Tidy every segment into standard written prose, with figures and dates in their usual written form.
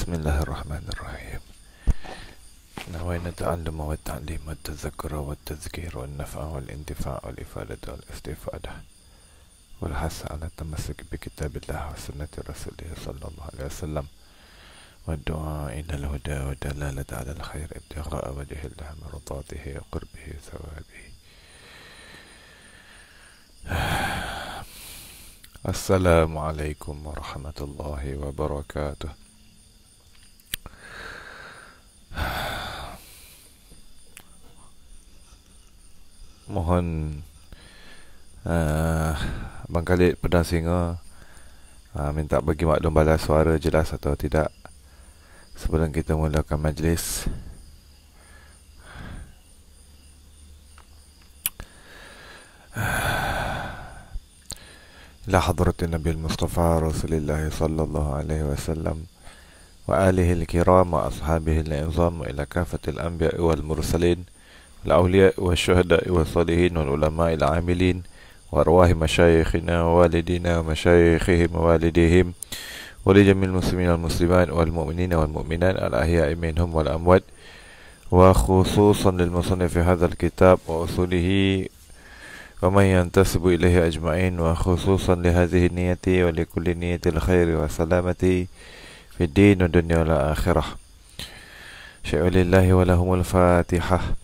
Bismillahirrahmanirrahim. نوينا التعلم والتعليم والتذكر والتذكير والنفع والانتفاع والإفادة والاستفادة والحث على التمسك بكتاب الله وسنة رسوله صلى الله عليه وسلم والدعاء إلى الهدى والدلالة على الخير ابتغاء وجه الله مرضاته وقربه ثوابه. السلام عليكم ورحمة الله وبركاته. Mohon Abang Khalid Pedang Singa minta bagi maklum balas suara jelas atau tidak sebelum kita mulakan majlis. Ila hadratin Nabi Mustafa Rasulullah sallallahu alaihi wasallam wa alihi al-kiram wa ashabihi al-izam wa ila kafatil anbiya wal mursalin الأولياء والشهداء والصالحين والعلماء العاملين وأرواح مشايخنا ووالدينا ومشايخهم ووالديهم ولجميع المسلمين والمسلمات والمؤمنين والمؤمنات الأحياء منهم والأموات وخصوصا للمصنف في هذا الكتاب وأصوله ومن ينتسب إليه أجمعين وخصوصا لهذه النية ولكل نية الخير والسلامة في الدين والدنيا والآخرة. شيء لله ولهم الفاتحة.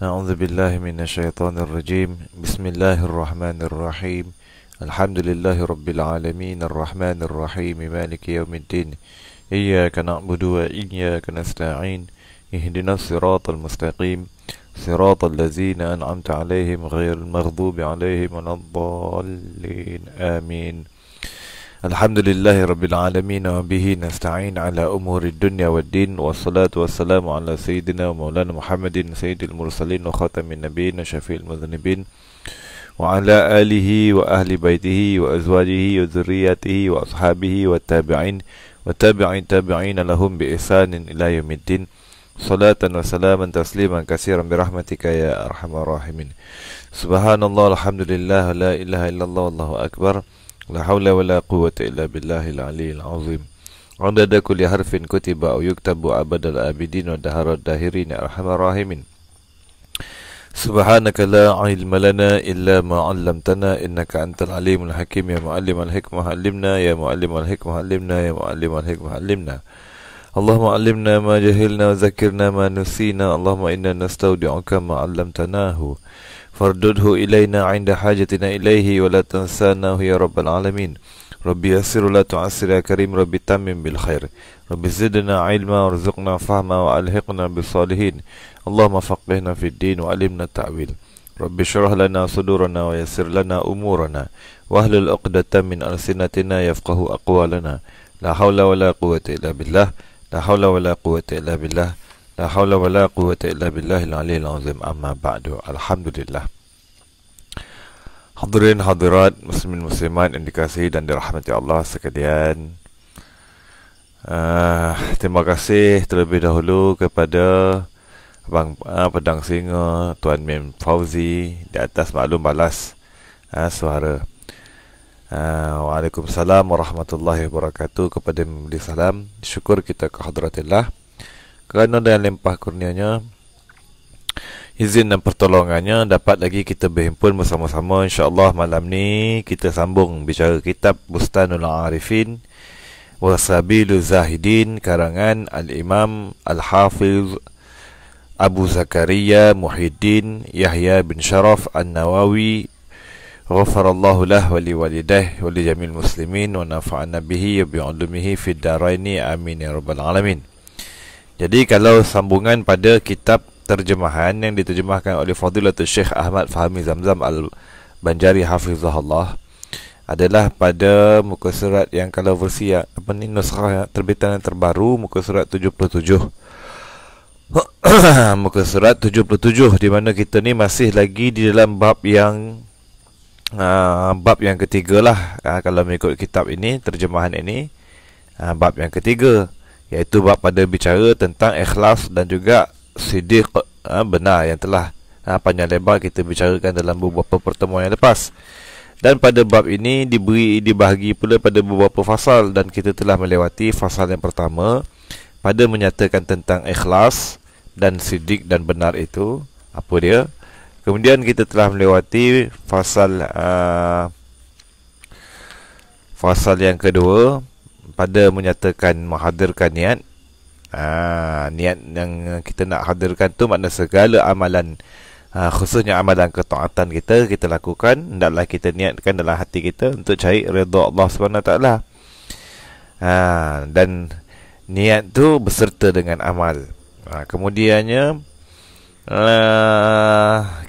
أعوذ بالله من الشيطان الرجيم. بسم الله الرحمن الرحيم. الحمد لله رب العالمين الرحمن الرحيم مالك يوم الدين إياك نعبد وإياك نستعين اهدنا الصراط المستقيم صراط الذين أنعمت عليهم غير المغضوب عليهم ولا الضالين آمين. الحمد لله رب العالمين وبه نستعين على أمور الدنيا والدين والصلاة والسلام على سيدنا ومولانا محمد سيد المرسلين وخاتم النبيين وشفيع المذنبين وعلى آله وأهل بيته وأزواجه وذرياته وأصحابه والتابعين والتابعين لهم بإحسان إلى يوم الدين صلاة وسلاما تسليما كثيرا برحمتك يا أرحم الراحمين. سبحان الله الحمد لله لا إله إلا الله والله أكبر لا حول ولا قوة إلا بالله العلي العظيم. عدد كل حرف كتب أو يكتب أبد الآبدين ودهر الداهرين أرحم الراحمين. سبحانك لا علم لنا إلا ما علمتنا إنك أنت العليم الحكيم. يا معلم الحكمة علمنا يا معلم الحكمة علمنا يا معلم الحكمة علمنا. اللهم علمنا ما جهلنا وذكرنا ما نسينا. اللهم إنا نستودعك ما علمتناه فردده إلينا عند حاجتنا إليه ولا تنساناه يا رب العالمين. ربي يسر ولا تعسر يا كريم. ربي تمم بالخير. ربي زدنا علما وارزقنا فهما وألحقنا بالصالحين. اللهم فقهنا في الدين وعلمنا التأويل. ربي اشرح لنا صدورنا ويسر لنا أمورنا واحلل عقدة من ألسنتنا يفقه أقوالنا. لا حول ولا قوة إلا بالله. لا حول ولا قوة إلا بالله. La haula wa la quwwata illa billahil aliyil azim. Amma ba'du. Alhamdulillah. Hadirin hadirat muslimin muslimat yang dikasihi dan dirahmati Allah sekalian, terima kasih terlebih dahulu kepada Abang Pedang Singa, Tuan Mem Fauzi di atas maklum balas suara. Waalaikumsalam warahmatullahi wabarakatuh. Kepada memberi salam, syukur kita ke hadratillah kerana dengan limpah kurnianya, izin dan pertolongannya dapat lagi kita berhimpun bersama-sama. InsyaAllah malam ni kita sambung bicara kitab Bustanul Arifin wa Sabilul Zahidin karangan Al-Imam Al-Hafiz Abu Zakaria Muhyiddin Yahya bin Sharaf An-Nawawi ghafarallahu lah wa liwalidah wa li jamil muslimin wa nafa'ana bihi wa bi'ulumihi fid daraini amin ya rabbal alamin. Jadi kalau sambungan pada kitab terjemahan yang diterjemahkan oleh Fadilatul Syekh Ahmad Fahmi Zamzam Al-Banjari Hafizahullah adalah pada muka surat yang, kalau versi yang nuskah terbitan yang terbaru, muka surat 77 muka surat 77, di mana kita ni masih lagi di dalam bab yang ketiga lah, kalau mengikut kitab ini, terjemahan ini, bab yang ketiga, iaitu bab pada bicara tentang ikhlas dan juga siddiq, benar, yang telah panjang lebar kita bicarakan dalam beberapa pertemuan yang lepas. Dan pada bab ini dibahagi pula pada beberapa fasal, dan kita telah melewati fasal yang pertama pada menyatakan tentang ikhlas dan sidik dan benar itu apa dia. Kemudian kita telah melewati fasal yang kedua pada menyatakan menghadirkan niat. Niat yang kita nak hadirkan tu makna segala amalan, khususnya amalan ketaatan kita lakukan, hendaklah kita niatkan dalam hati kita untuk cari redha Allah SWT. Dan niat tu berserta dengan amal. Kemudiannya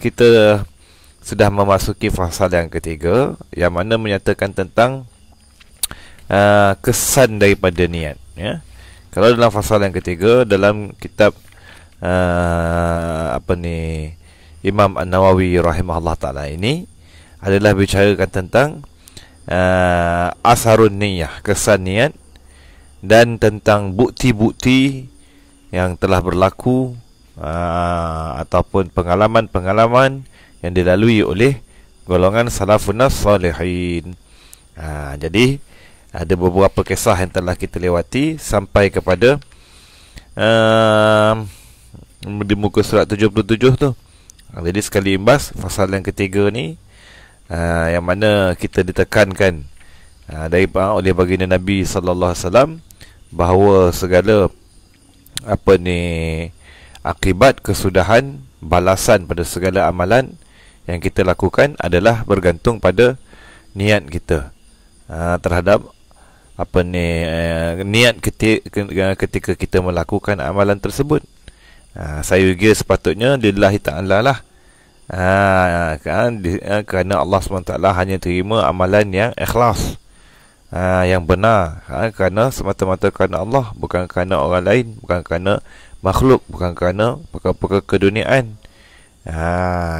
kita sudah memasuki fasal yang ketiga, yang mana menyatakan tentang kesan daripada niat, ya. Kalau dalam fasal yang ketiga dalam kitab Imam An-Nawawi rahimahullah ta'ala ini adalah bicarakan tentang asharun niyah, kesan niat, dan tentang bukti-bukti yang telah berlaku ataupun pengalaman-pengalaman yang dilalui oleh golongan salafun salihin. Jadi ada beberapa kisah yang telah kita lewati sampai kepada di muka surat 77 tu. Jadi sekali imbas fasal yang ketiga ni, yang mana kita ditekankan oleh baginda Nabi sallallahu alaihi wasallam bahawa segala akibat kesudahan balasan pada segala amalan yang kita lakukan adalah bergantung pada niat kita terhadap niat ketika kita melakukan amalan tersebut. Saya juga sepatutnya lillahi ta'ala lah, kerana Allah SWT hanya terima amalan yang ikhlas, yang benar, kerana semata-mata kerana Allah, bukan kerana orang lain, bukan kerana makhluk, bukan kerana perkara-perkara keduniaan.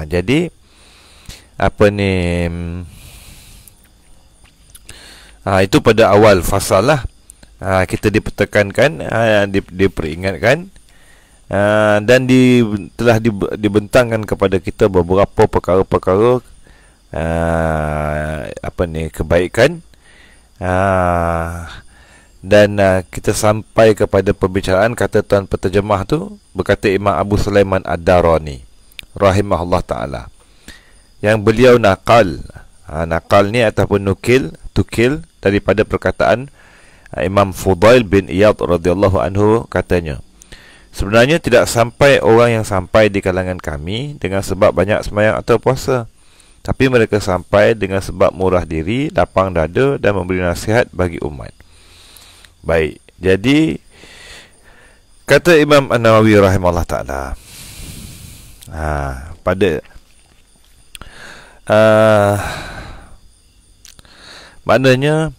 Jadi itu pada awal fasal lah, kita dipertekankan, diperingatkan, dan telah dibentangkan kepada kita beberapa perkara-perkara kebaikan. Dan kita sampai kepada pembicaraan kata tuan penterjemah tu, berkata Imam Abu Sulaiman Ad-Darani rahimahullah ta'ala, yang beliau nakal ni ataupun tukil daripada perkataan Imam Fudail bin Iyad radhiyallahu anhu, katanya, sebenarnya tidak sampai orang yang sampai di kalangan kami dengan sebab banyak sembahyang atau puasa, tapi mereka sampai dengan sebab murah diri, lapang dada, dan memberi nasihat bagi umat. Baik, jadi kata Imam An-Nawawi rahimahullah ta'ala, maknanya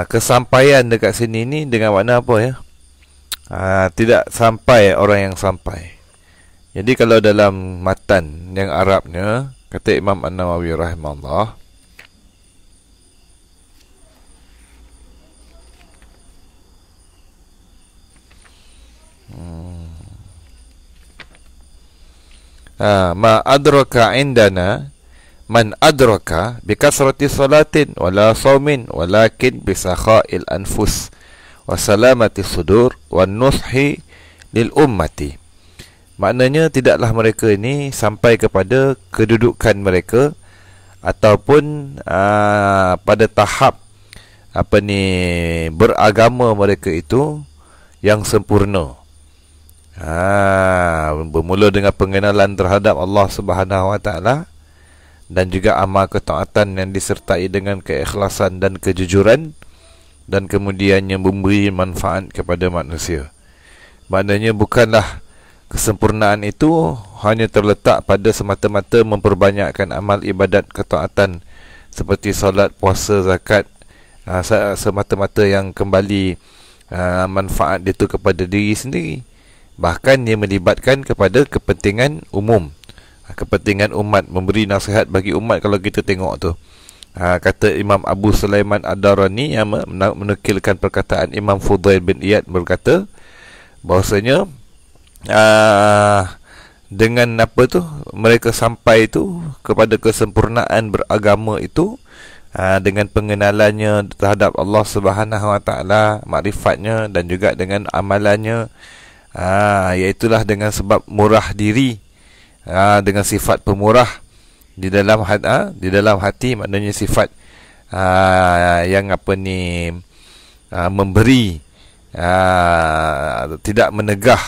kesampaian dekat sini ni dengan makna apa, ya? Tidak sampai orang yang sampai. Jadi kalau dalam matan yang Arabnya, kata Imam An-Nawawi rahimahullah, ma adraka indana man adraka bikasrati salatin wala saumin walakin bisakha'il anfus wa salamati sudur wa nushi lil ummati. Maknanya tidaklah mereka ini sampai kepada kedudukan mereka ataupun pada tahap beragama mereka itu yang sempurna. Bermula dengan pengenalan terhadap Allah Subhanahu Wa Taala dan juga amal ketaatan yang disertai dengan keikhlasan dan kejujuran, dan kemudiannya memberi manfaat kepada manusia. Maknanya bukanlah kesempurnaan itu hanya terletak pada semata-mata memperbanyakkan amal ibadat ketaatan seperti solat, puasa, zakat, semata-mata yang kembali manfaat itu kepada diri sendiri. Bahkan dia melibatkan kepada kepentingan umum, kepentingan umat, memberi nasihat bagi umat. Kalau kita tengok tu, kata Imam Abu Sulaiman Ad-Darani yang menukilkan perkataan Imam Fudail bin Iyad, berkata bahawasanya dengan mereka sampai itu kepada kesempurnaan beragama itu dengan pengenalannya terhadap Allah Subhanahu Wa Taala, makrifatnya, dan juga dengan amalannya, iaitulah dengan sebab murah diri, dengan sifat pemurah di dalam hati, maknanya sifat yang memberi, tidak menegah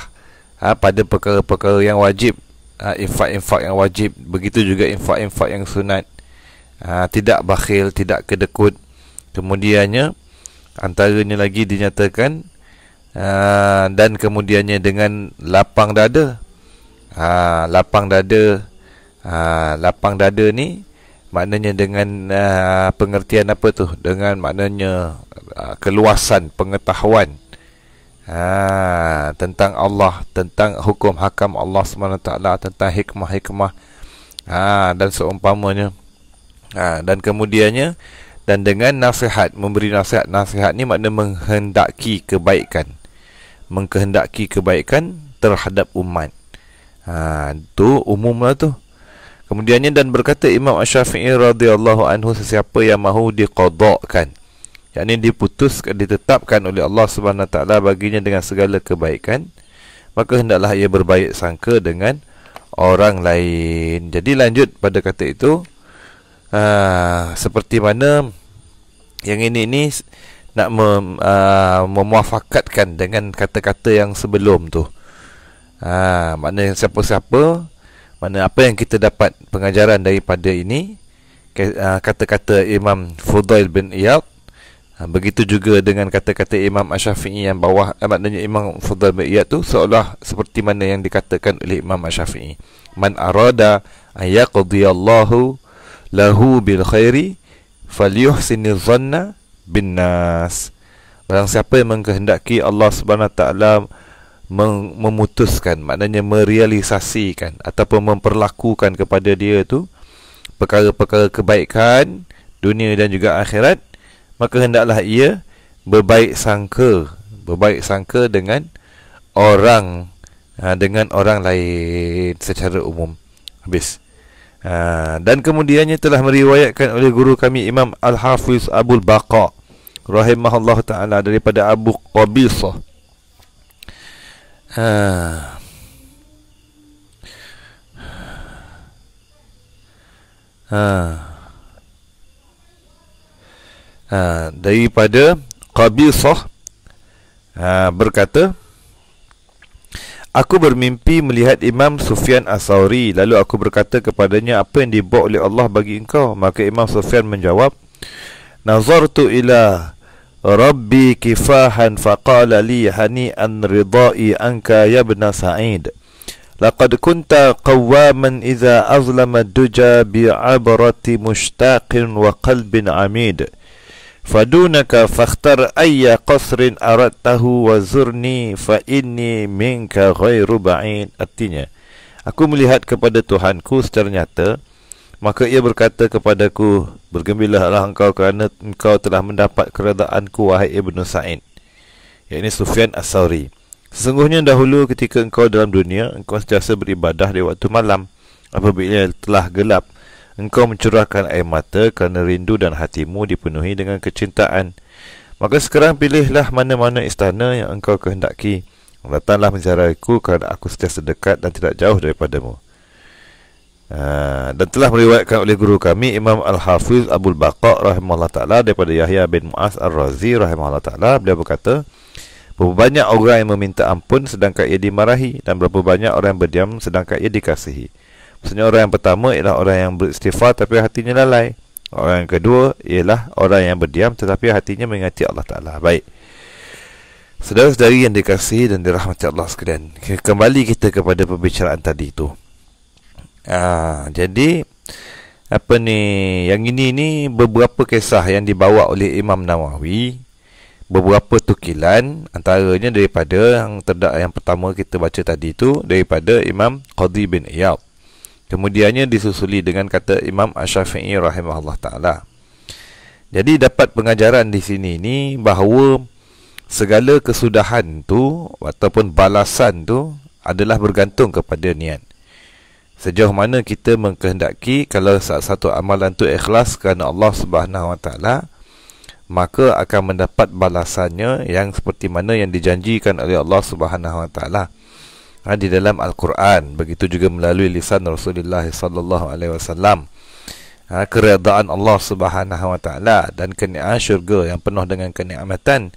pada perkara-perkara yang wajib, infak-infak yang wajib, begitu juga infak-infak yang sunat, tidak bakhil, tidak kedekut. Kemudiannya antaranya lagi dinyatakan, dan kemudiannya dengan lapang dada. Lapang dada ni maknanya dengan pengertian apa tu? Dengan maknanya keluasan pengetahuan tentang Allah, tentang hukum hakam Allah SWT, tentang hikmah-hikmah, dan seumpamanya. Dan kemudiannya, dan dengan nasihat, memberi nasihat. Nasihat ni makna menghendaki kebaikan terhadap umat. Tu umumlah tu. Kemudiannya, dan berkata Imam Asy-Syafi'i radhiyallahu anhu, sesiapa yang mahu diqadhakan, yakni diputuskan, ditetapkan oleh Allah Subhanahu Wa Taala baginya dengan segala kebaikan, maka hendaklah ia berbaik sangka dengan orang lain. Jadi lanjut pada kata itu, seperti mana yang ini nak memuafakatkan dengan kata-kata yang sebelum tu. Maknanya siapa-siapa, mana apa yang kita dapat pengajaran daripada ini, kata-kata Imam Fudail bin Iyad, begitu juga dengan kata-kata Imam Asy-Syafi'i yang bawah. Maknanya Imam Fudail bin Iyad tu seolah seperti mana yang dikatakan oleh Imam Asy-Syafi'i, man arada ayyaqdiyallahu lahu bil khairi falyuhsinil dhanna bin nas. Barang siapa yang mengkehendaki Allah Subhanahu Wa Taala memutuskan, maknanya merealisasikan ataupun memperlakukan kepada dia tu perkara-perkara kebaikan dunia dan juga akhirat, maka hendaklah ia berbaik sangka dengan orang lain secara umum. Habis. Dan kemudiannya telah meriwayatkan oleh guru kami Imam Al-Hafiz Abul Baqa rahimahullah ta'ala daripada Abu Qabisah, daripada Qabisah, berkata, aku bermimpi melihat Imam Sufyan As-Sauri, lalu aku berkata kepadanya, apa yang dibawa oleh Allah bagi engkau? Maka Imam Sufyan menjawab, nazartu ila Rabbi kifahan faqala li hani'an ridai anka ya ibn Sa'id, laqad kunta qawwaman idza azlama duja bi'abrati mushtaqin wa qalbin amid, fadunaka fakhtar ayya qasrin aradtahu wa zurni fa inni minka ghairu ba'id. Artinya, aku melihat kepada Tuhanku secara nyata, maka ia berkata kepadaku, bergembiralah engkau kerana engkau telah mendapat keredaanku, wahai Ibnu Sa'id, yakni Sufyan As-Sauri. Sesungguhnya dahulu ketika engkau dalam dunia, engkau sentiasa beribadah di waktu malam. Apabila telah gelap, engkau mencurahkan air mata kerana rindu dan hatimu dipenuhi dengan kecintaan. Maka sekarang pilihlah mana-mana istana yang engkau kehendaki. Datanglah menziarahiku kerana aku sentiasa dekat dan tidak jauh daripadamu. Dan telah meriwayatkan oleh guru kami Imam Al-Hafiz Abul Baqa rahimahullah ta'ala daripada Yahya bin Mu'az Ar-Razi rahimahullah ta'ala, beliau berkata, berapa banyak orang yang meminta ampun sedangkan ia dimarahi, dan berapa banyak orang yang berdiam sedangkan ia dikasihi. Maksudnya orang yang pertama ialah orang yang beristighfar tapi hatinya lalai. Orang yang kedua ialah orang yang berdiam tetapi hatinya mengingati Allah Ta'ala. Baik, saudara-saudari yang dikasihi dan dirahmati Allah sekalian, kembali kita kepada pembicaraan tadi itu. Jadi yang ini beberapa kisah yang dibawa oleh Imam Nawawi, beberapa tukilan, antaranya daripada yang pertama kita baca tadi itu daripada Imam Qadhi bin Iyad. Kemudiannya disusuli dengan kata Imam Asy-Syafi'i rahimahullah ta'ala. Jadi dapat pengajaran di sini ni bahawa segala kesudahan tu ataupun balasan tu adalah bergantung kepada niat. Sejauh mana kita mengkehendaki kalau satu amalan tu ikhlas kerana Allah Subhanahu Wa Taala, maka akan mendapat balasannya yang seperti mana yang dijanjikan oleh Allah Subhanahu Wa Taala di dalam Al-Quran. Begitu juga melalui lisan Rasulullah sallallahu alaihi wasallam. Keredaan Allah Subhanahu Wa Taala dan kenikmatan syurga yang penuh dengan kenikmatan.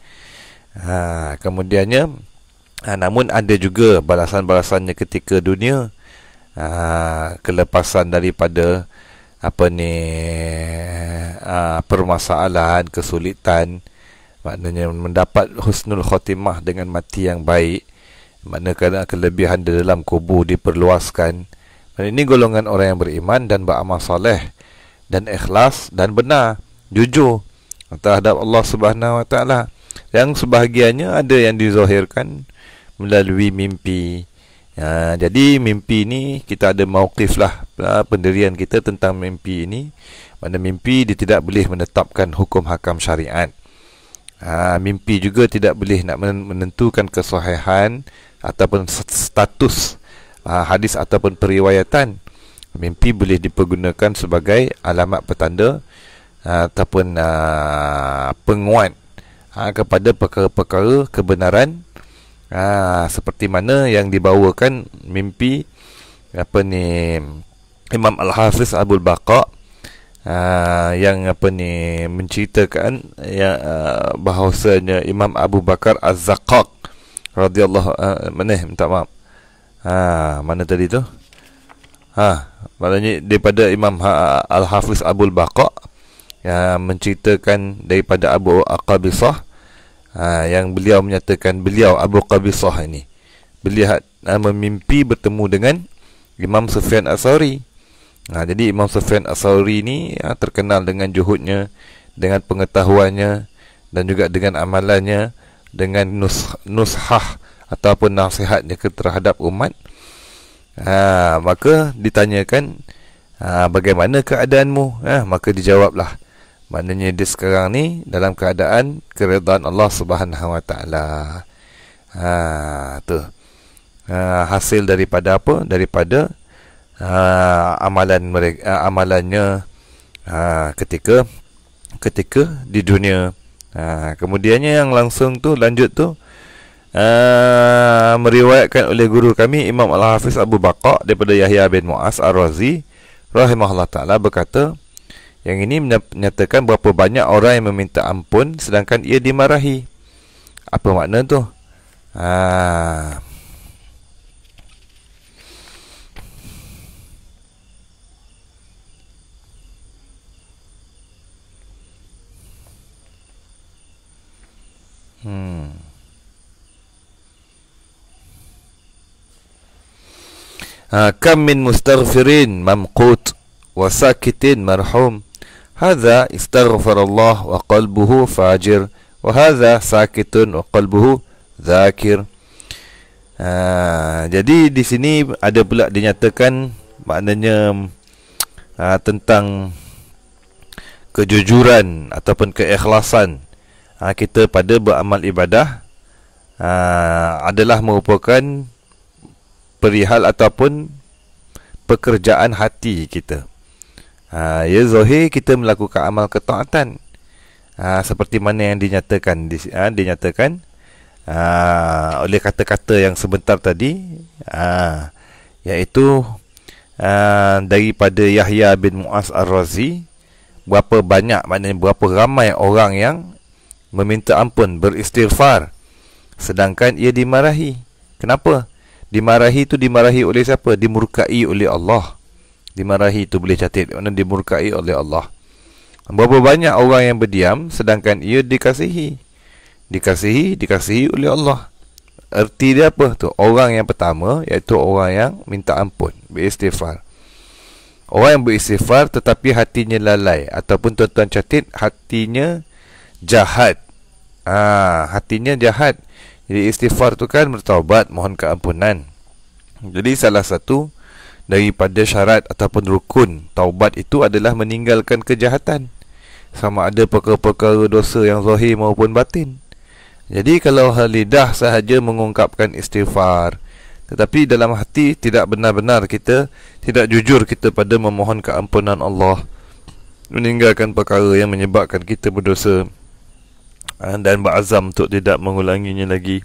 Kemudiannya, namun ada juga balasan-balasannya ketika dunia. Kelepasan daripada permasalahan, kesulitan, maknanya mendapat husnul khotimah dengan mati yang baik, maknanya kelebihan di dalam kubur diperluaskan. Ini golongan orang yang beriman dan beramal soleh dan ikhlas dan benar, jujur terhadap Allah Subhanahu Wa Taala. Yang sebahagiannya ada yang dizahirkan melalui mimpi. Jadi mimpi ini kita ada mauqif lah, pendirian kita tentang mimpi ini. Mana mimpi dia tidak boleh menetapkan hukum hakam syariat. Mimpi juga tidak boleh nak menentukan kesahihan ataupun status hadis ataupun periwayatan. Mimpi boleh dipergunakan sebagai alamat petanda ataupun penguat kepada perkara-perkara kebenaran, seperti mana yang dibawakan mimpi Imam Al-Hafiz Abul Baqa, yang menceritakan bahawasanya Imam Abu Bakar Az-Zaqqaq radhiyallahu minta maaf. Mana tadi tu? Maknanya daripada Imam Al-Hafiz Abul Baqa yang menceritakan daripada Abu Qabisah, yang beliau menyatakan, beliau Abu Qabisah ini melihat memimpi bertemu dengan Imam Sufyan As-Tsauri. Jadi Imam Sufyan As-Tsauri ini terkenal dengan juhudnya, dengan pengetahuannya dan juga dengan amalannya, dengan nushah ataupun nasihatnya terhadap umat. Maka ditanyakan, bagaimana keadaanmu? Maka dijawablah, maknanya dia sekarang ni dalam keadaan keredaan Allah Subhanahu Wa Taala. Tu hasil daripada apa? Daripada amalan mereka, amalannya ketika di dunia. Kemudiannya yang langsung tu, lanjut tu, meriwayatkan oleh guru kami Imam Al-Hafiz Abu Baqa daripada Yahya bin Mu'az Ar-Razi rahimahullah ta'ala berkata, yang ini menyatakan berapa banyak orang yang meminta ampun sedangkan ia dimarahi. Apa makna tu? Kam min mustaghfirin mamqut wa sakitin marhum. Hadza istaghfarallah wa qalbuhu fajir, wa hadza sakitun wa qalbuhu zakir. Jadi di sini ada pula dinyatakan maknanya tentang kejujuran ataupun keikhlasan kita pada beramal ibadah adalah merupakan perihal ataupun pekerjaan hati kita. Ya zahir kita melakukan amal ketaatan, seperti mana yang dinyatakan oleh kata-kata yang sebentar tadi, iaitu daripada Yahya bin Mu'az Ar-Razi, berapa banyak, maknanya berapa ramai orang yang meminta ampun, beristighfar, sedangkan ia dimarahi. Kenapa? Dimarahi itu dimarahi oleh siapa? Dimurkai oleh Allah. Dimarahi itu boleh catat, maknanya dimurkai oleh Allah. Berapa banyak orang yang berdiam sedangkan ia dikasihi. Dikasihi oleh Allah. Erti dia apa tu? Orang yang pertama iaitu orang yang minta ampun, beristighfar. Orang yang beristighfar tetapi hatinya lalai, ataupun tuan-tuan catat, hatinya jahat. Hatinya jahat. Jadi istighfar tu kan bertaubat, mohon keampunan. Jadi salah satu daripada syarat ataupun rukun taubat itu adalah meninggalkan kejahatan, sama ada perkara-perkara dosa yang zahir maupun batin. Jadi kalau lidah sahaja mengungkapkan istighfar, tetapi dalam hati tidak benar-benar kita, tidak jujur kita pada memohon keampunan Allah, meninggalkan perkara yang menyebabkan kita berdosa, dan berazam untuk tidak mengulanginya lagi,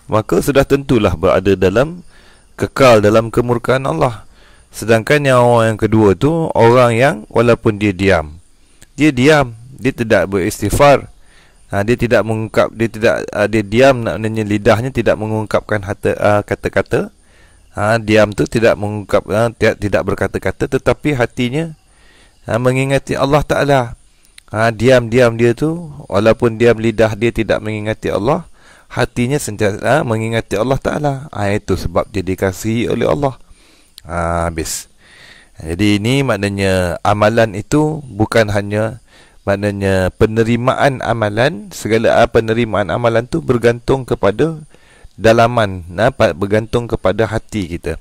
maka sudah tentulah berada dalam, kekal dalam kemurkaan Allah. Sedangkan yang orang yang kedua tu, orang yang walaupun dia diam, dia tidak beristighfar, dia tidak mengungkap, dia diam, maknanya lidahnya tidak mengungkapkan kata-kata, diam tu tidak mengungkap, tidak berkata-kata, tetapi hatinya mengingati Allah Ta'ala. Diam-diam dia tu, walaupun diam lidah dia tidak mengingati Allah, hatinya sentiasa mengingati Allah Ta'ala. Itu sebab dia dikasihi oleh Allah. Habis. Jadi ini maknanya amalan itu bukan hanya, maknanya penerimaan amalan, segala penerimaan amalan tu bergantung kepada dalaman, bergantung kepada hati kita.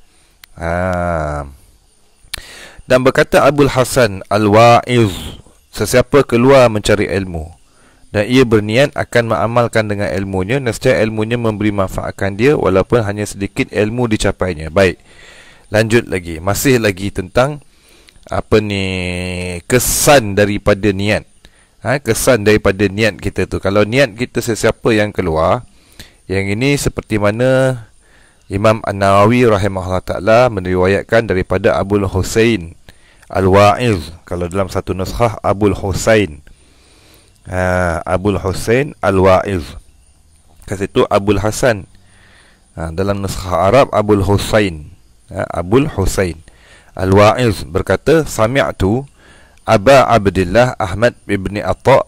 Dan berkata Abul Hasan Al-Wa'iz, sesiapa keluar mencari ilmu dan ia berniat akan mengamalkan dengan ilmunya, nescaya ilmunya memberi manfaatkan dia walaupun hanya sedikit ilmu dicapainya. Baik, lanjut lagi, masih lagi tentang kesan daripada niat. Kesan daripada niat kita tu. Kalau niat kita sesiapa yang keluar, yang ini seperti mana Imam An-Nawawi rahimahullah ta'ala meriwayatkan daripada Abul Husain Al-Wa'iz. Kalau dalam satu nuskhah Abul Husain, Abul Husain Al-Wa'iz, kat situ Abul Hasan, dalam nuskhah Arab Abul Husain, Abul Husain Al-Wa'iz berkata, sami'tu Aba Abdillah Ahmad ibn Atta'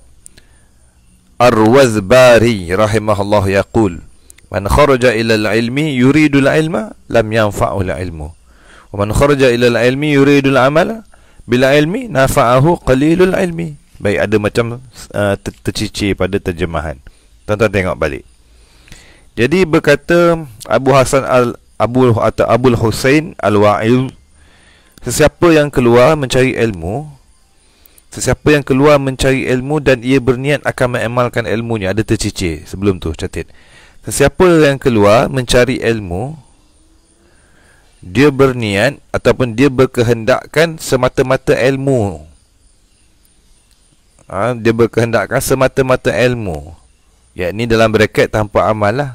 Ar-Wazbari rahimahullah yaqul, man kharaja ila al-ilmi yuridu al-ilma lam yanfa'u al-ilmu, wa man kharaja ila al-ilmi yuridu al-amala bil ilmi nafa'ahu qalilul ilmi. Baik, ada macam tercicir pada terjemahan. Tuan-tuan tengok balik. Jadi berkata Abu Hasan Abul Husain Al-Wa'iz, sesiapa yang keluar mencari ilmu, sesiapa yang keluar mencari ilmu dan ia berniat akan mengamalkan ilmunya, ada tercicir sebelum tu, catat. Sesiapa yang keluar mencari ilmu, dia berniat ataupun dia berkehendakkan semata-mata ilmu, dia berkehendakkan semata-mata ilmu, yakni dalam braket tanpa amal lah,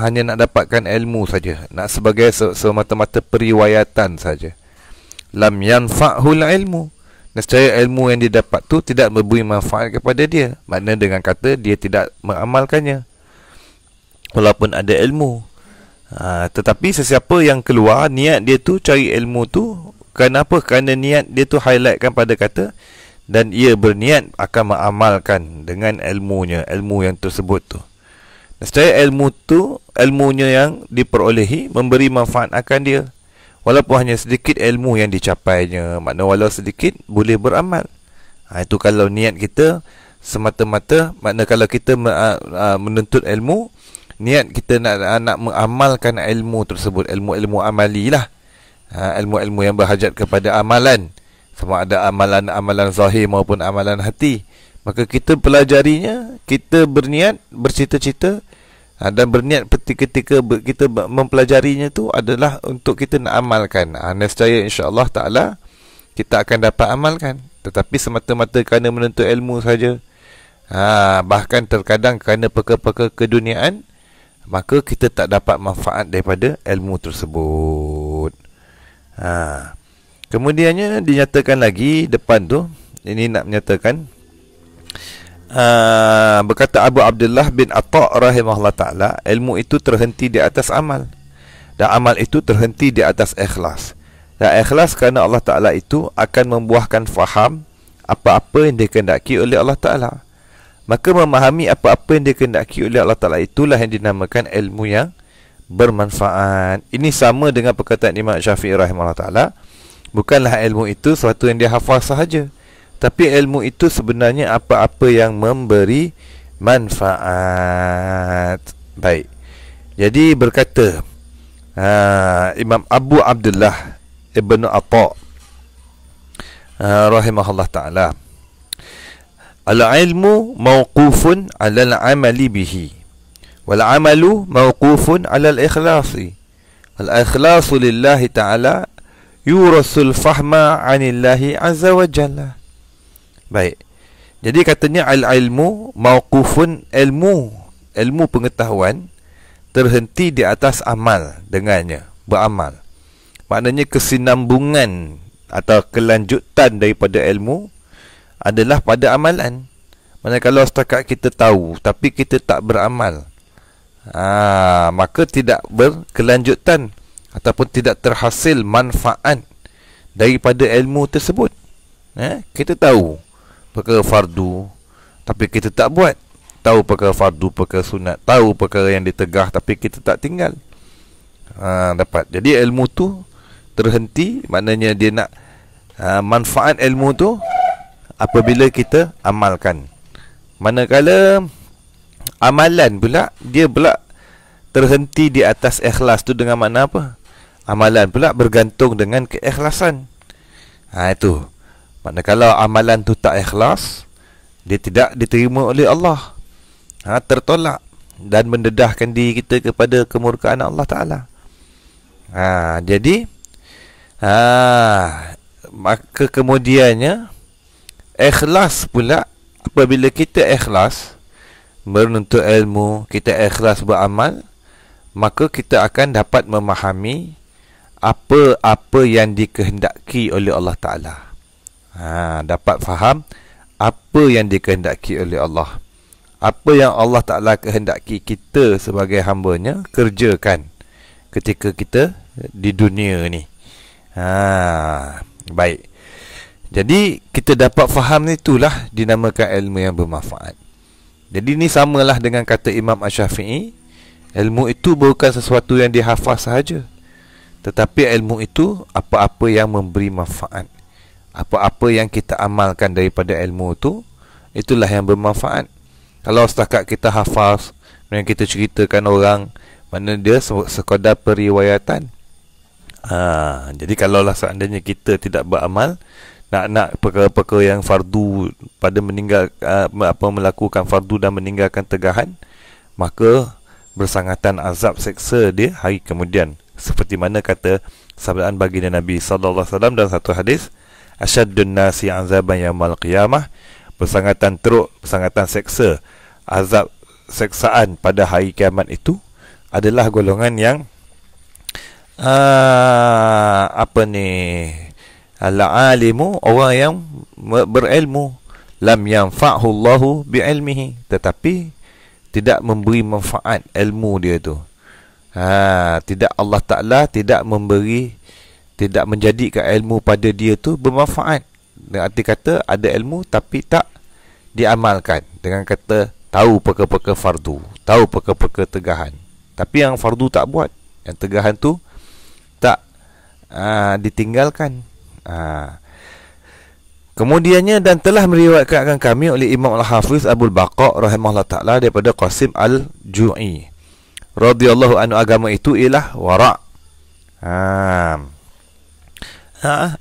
hanya nak dapatkan ilmu saja, nak sebagai semata-mata periwayatan saja. Lam yanfa'hul ilmu, nescaya ilmu yang dia dapat tu tidak memberi manfaat kepada dia. Maknanya dengan kata dia tidak mengamalkannya walaupun ada ilmu. Tetapi sesiapa yang keluar, niat dia tu cari ilmu tu, kenapa? Kerana niat dia tu highlightkan pada kata, dan ia berniat akan mengamalkan dengan ilmunya, ilmu yang tersebut tu. Nescaya ilmu tu, ilmunya yang diperolehi memberi manfaat akan dia, walaupun hanya sedikit ilmu yang dicapainya. Maknanya walau sedikit boleh beramal. Itu kalau niat kita semata-mata, maknanya kalau kita menuntut ilmu, niat kita nak mengamalkan ilmu tersebut, ilmu-ilmu amali lah, ilmu-ilmu yang berhajat kepada amalan, sama ada amalan zahir maupun amalan hati, maka kita pelajarinya, kita berniat, bercita-cita, dan berniat ketika kita mempelajarinya tu adalah untuk kita nak amalkan. Nescaya insya-Allah ta'ala kita akan dapat amalkan. Tetapi semata-mata kerana menuntut ilmu saja, bahkan terkadang kerana perkara-perkara keduniaan, maka kita tak dapat manfaat daripada ilmu tersebut. Kemudiannya dinyatakan lagi depan tu, ini nak menyatakan, berkata Abu Abdullah bin Atta' rahimahullah ta'ala, ilmu itu terhenti di atas amal, dan amal itu terhenti di atas ikhlas. Dan ikhlas kerana Allah Ta'ala itu akan membuahkan faham apa-apa yang dikehendaki oleh Allah Ta'ala. Maka memahami apa-apa yang dikehendaki oleh Allah Ta'ala itulah yang dinamakan ilmu yang bermanfaat. Ini sama dengan perkataan Imam Syafi'i rahimahullah ta'ala, bukanlah ilmu itu sesuatu yang dia hafal sahaja, tapi ilmu itu sebenarnya apa-apa yang memberi manfaat. Baik, jadi berkata Imam Abu Abdullah Ibn Atta' rahimahullah ta'ala, al-ilmu mawqufun 'ala al-'amali bihi wal 'amalu mawqufun 'ala al-ikhlasi Al-ikhlasu lillahi ta'ala yurasul fahma anillahi azza wa jalla. Baik. Jadi katanya al-ilmu mauqufun, ilmu pengetahuan terhenti di atas amal dengannya, beramal. Maknanya kesinambungan atau kelanjutan daripada ilmu adalah pada amalan. Maksudnya kalau setakat kita tahu tapi kita tak beramal, maka tidak berkelanjutan ataupun tidak terhasil manfaat daripada ilmu tersebut. Kita tahu perkara fardu tapi kita tak buat, tahu perkara fardu, perkara sunat, tahu perkara yang ditegah tapi kita tak tinggal. Dapat. Jadi ilmu tu terhenti, maknanya dia nak manfaat ilmu tu apabila kita amalkan. Manakala amalan pula, dia pula terhenti di atas ikhlas tu dengan makna apa? Amalan pula bergantung dengan keikhlasan. Itu. Manakala amalan tu tak ikhlas, dia tidak diterima oleh Allah. Tertolak dan mendedahkan diri kita kepada kemurkaan Allah Ta'ala. Jadi maka kemudiannya ikhlas pula. Apabila kita ikhlas menuntut ilmu, kita ikhlas beramal, maka kita akan dapat memahami apa-apa yang dikehendaki oleh Allah Ta'ala. Dapat faham apa yang dikehendaki oleh Allah, apa yang Allah Ta'ala kehendaki kita sebagai hamba-Nya kerjakan ketika kita di dunia ni. Baik. Jadi kita dapat faham, itulah dinamakan ilmu yang bermanfaat. Jadi ni samalah dengan kata Imam Asy-Syafi'i, ilmu itu bukan sesuatu yang dihafaz sahaja, tetapi ilmu itu apa-apa yang memberi manfaat. Apa-apa yang kita amalkan daripada ilmu itu, itulah yang bermanfaat. Kalau setakat kita hafaz, yang kita ceritakan orang, mana dia sekadar periwayatan. Jadi kalaulah seandainya kita tidak beramal, nak perkara-perkara yang fardu pada meninggal, melakukan fardu dan meninggalkan tegahan, maka bersangatan azab seksa dia hari kemudian. Seperti mana kata sabdaan baginda Nabi sallallahu alaihi wasallam dalam satu hadis, asyaddun nasi azaban yaumil qiyamah, bersangatan teruk, bersangatan seksa, azab seksaan pada hari kiamat itu adalah golongan yang al-alimu, orang yang berilmu, lam yanfa'hu Allahu bi'ilmihi, tetapi tidak memberi manfaat ilmu dia tu. Tidak, Allah Ta'ala tidak memberi, tidak menjadikan ilmu pada dia tu bermanfaat. Dengan arti kata ada ilmu tapi tak diamalkan. Dengan kata tahu perkara-perkara fardu, tahu perkara-perkara tegahan, tapi yang fardu tak buat, yang tegahan tu tak ditinggalkan. Kemudiannya, dan telah meriwayatkan kami oleh Imam Al-Hafiz Abu Baqa rahimahullah ta'ala daripada Qasim Al-Ju'i radhiyallahu anhu, agama itu ialah wara'.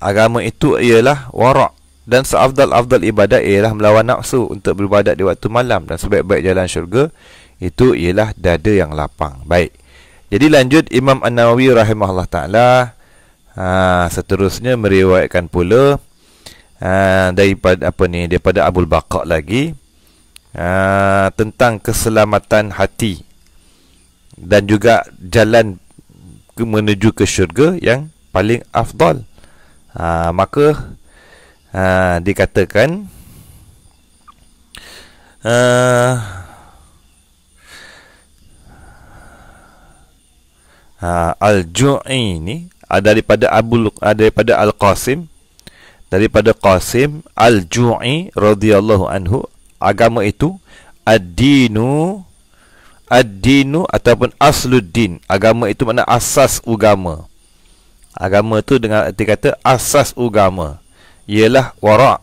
Agama itu ialah wara', dan seafdal-afdal ibadat ialah melawan nafsu untuk beribadat di waktu malam, dan sebaik-baik jalan syurga itu ialah dada yang lapang. Baik. Jadi lanjut Imam An-Nawawi rahimahullah ta'ala seterusnya meriwayatkan pula daripada Abu Baqa lagi tentang keselamatan hati dan juga jalan menuju ke syurga yang paling afdal. Maka dikatakan Al-Ju'i ni daripada Al-Qasim, daripada Qasim Al-Ju'i radhiyallahu anhu, agama itu ad-dinu ataupun asluddin. Agama itu makna asas agama. Agama itu dengan arti kata asas agama ialah wara'.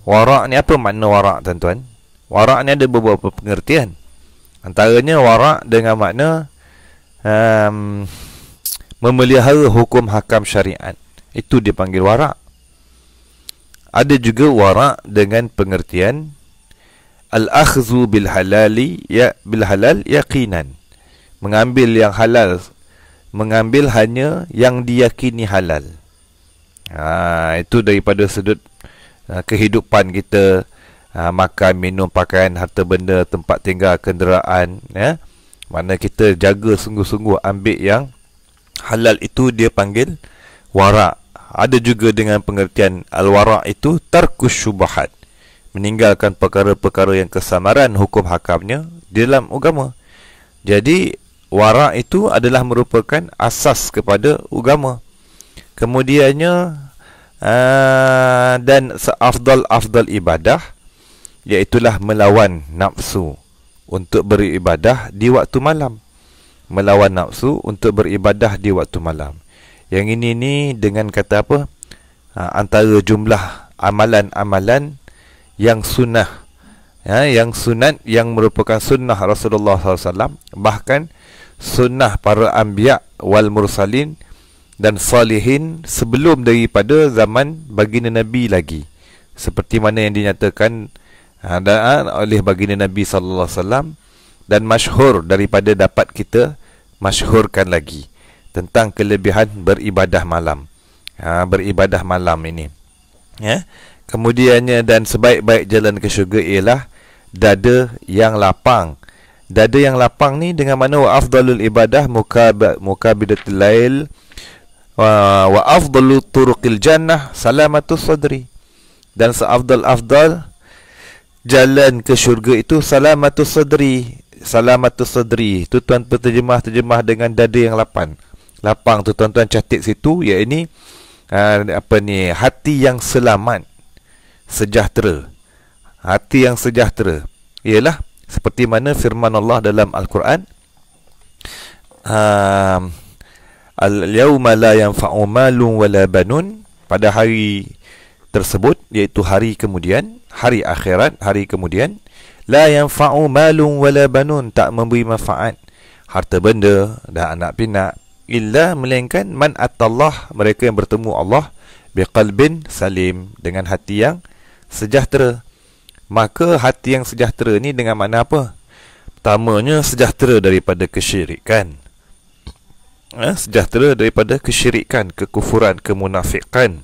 Wara' ni apa makna wara', tuan-tuan? Wara' ni ada beberapa pengertian. Antaranya wara' dengan makna memelihara hukum hakam syariat, itu dipanggil wara'. Ada juga wara' dengan pengertian al-akhdhu bil halal yaqinan, mengambil yang halal, mengambil hanya yang diyakini halal. Itu daripada sudut kehidupan kita, makan, minum, pakaian, harta benda, tempat tinggal, kenderaan, ya. Mana kita jaga sungguh-sungguh ambil yang halal, itu dia panggil wara'. Ada juga dengan pengertian al-wara' itu tarkus syubhat, meninggalkan perkara-perkara yang kesamaran hukum hakamnya di dalam agama. Jadi wara' itu adalah merupakan asas kepada agama. Kemudiannya dan seafdal ibadah iaitulah melawan nafsu untuk beribadah di waktu malam. Melawan nafsu untuk beribadah di waktu malam. Yang ini ni dengan kata apa? Antara jumlah amalan-amalan yang sunnah, yang sunat, yang merupakan sunnah Rasulullah SAW, bahkan sunnah para anbiya wal mursalin dan salihin sebelum daripada zaman baginda Nabi lagi, seperti mana yang dinyatakan oleh baginda Nabi SAW, dan masyhur daripada dapat kita masyhurkan lagi tentang kelebihan beribadah malam. Beribadah malam ini, ya. Kemudiannya, dan sebaik-baik jalan ke syurga ialah dada yang lapang. Dada yang lapang ni dengan mana wa afdalul ibadah mukabidatul lail wa afdalu turuqil jannah salamatus sadri. Dan seafdal-afdal jalan ke syurga itu salamatus sadri. Salamatus sadri itu tuan terjemah dengan dada yang lapang. Lapang tu tuan-tuan catat situ, iaitu hati yang selamat, sejahtera. Hati yang sejahtera ialah seperti mana firman Allah dalam Al-Quran, al-yawma la yanfa'u malun wala banun, pada hari tersebut, iaitu hari kemudian, hari akhirat, hari kemudian, la yanfa'u malun wala banun, tak memberi manfaat harta benda dan anak pinak, illa melainkan man atallah, mereka yang bertemu Allah, biqalbin salim, dengan hati yang sejahtera. Maka hati yang sejahtera ni dengan makna apa? Pertamanya sejahtera daripada kesyirikan, sejahtera daripada kesyirikan, kekufuran, kemunafikan.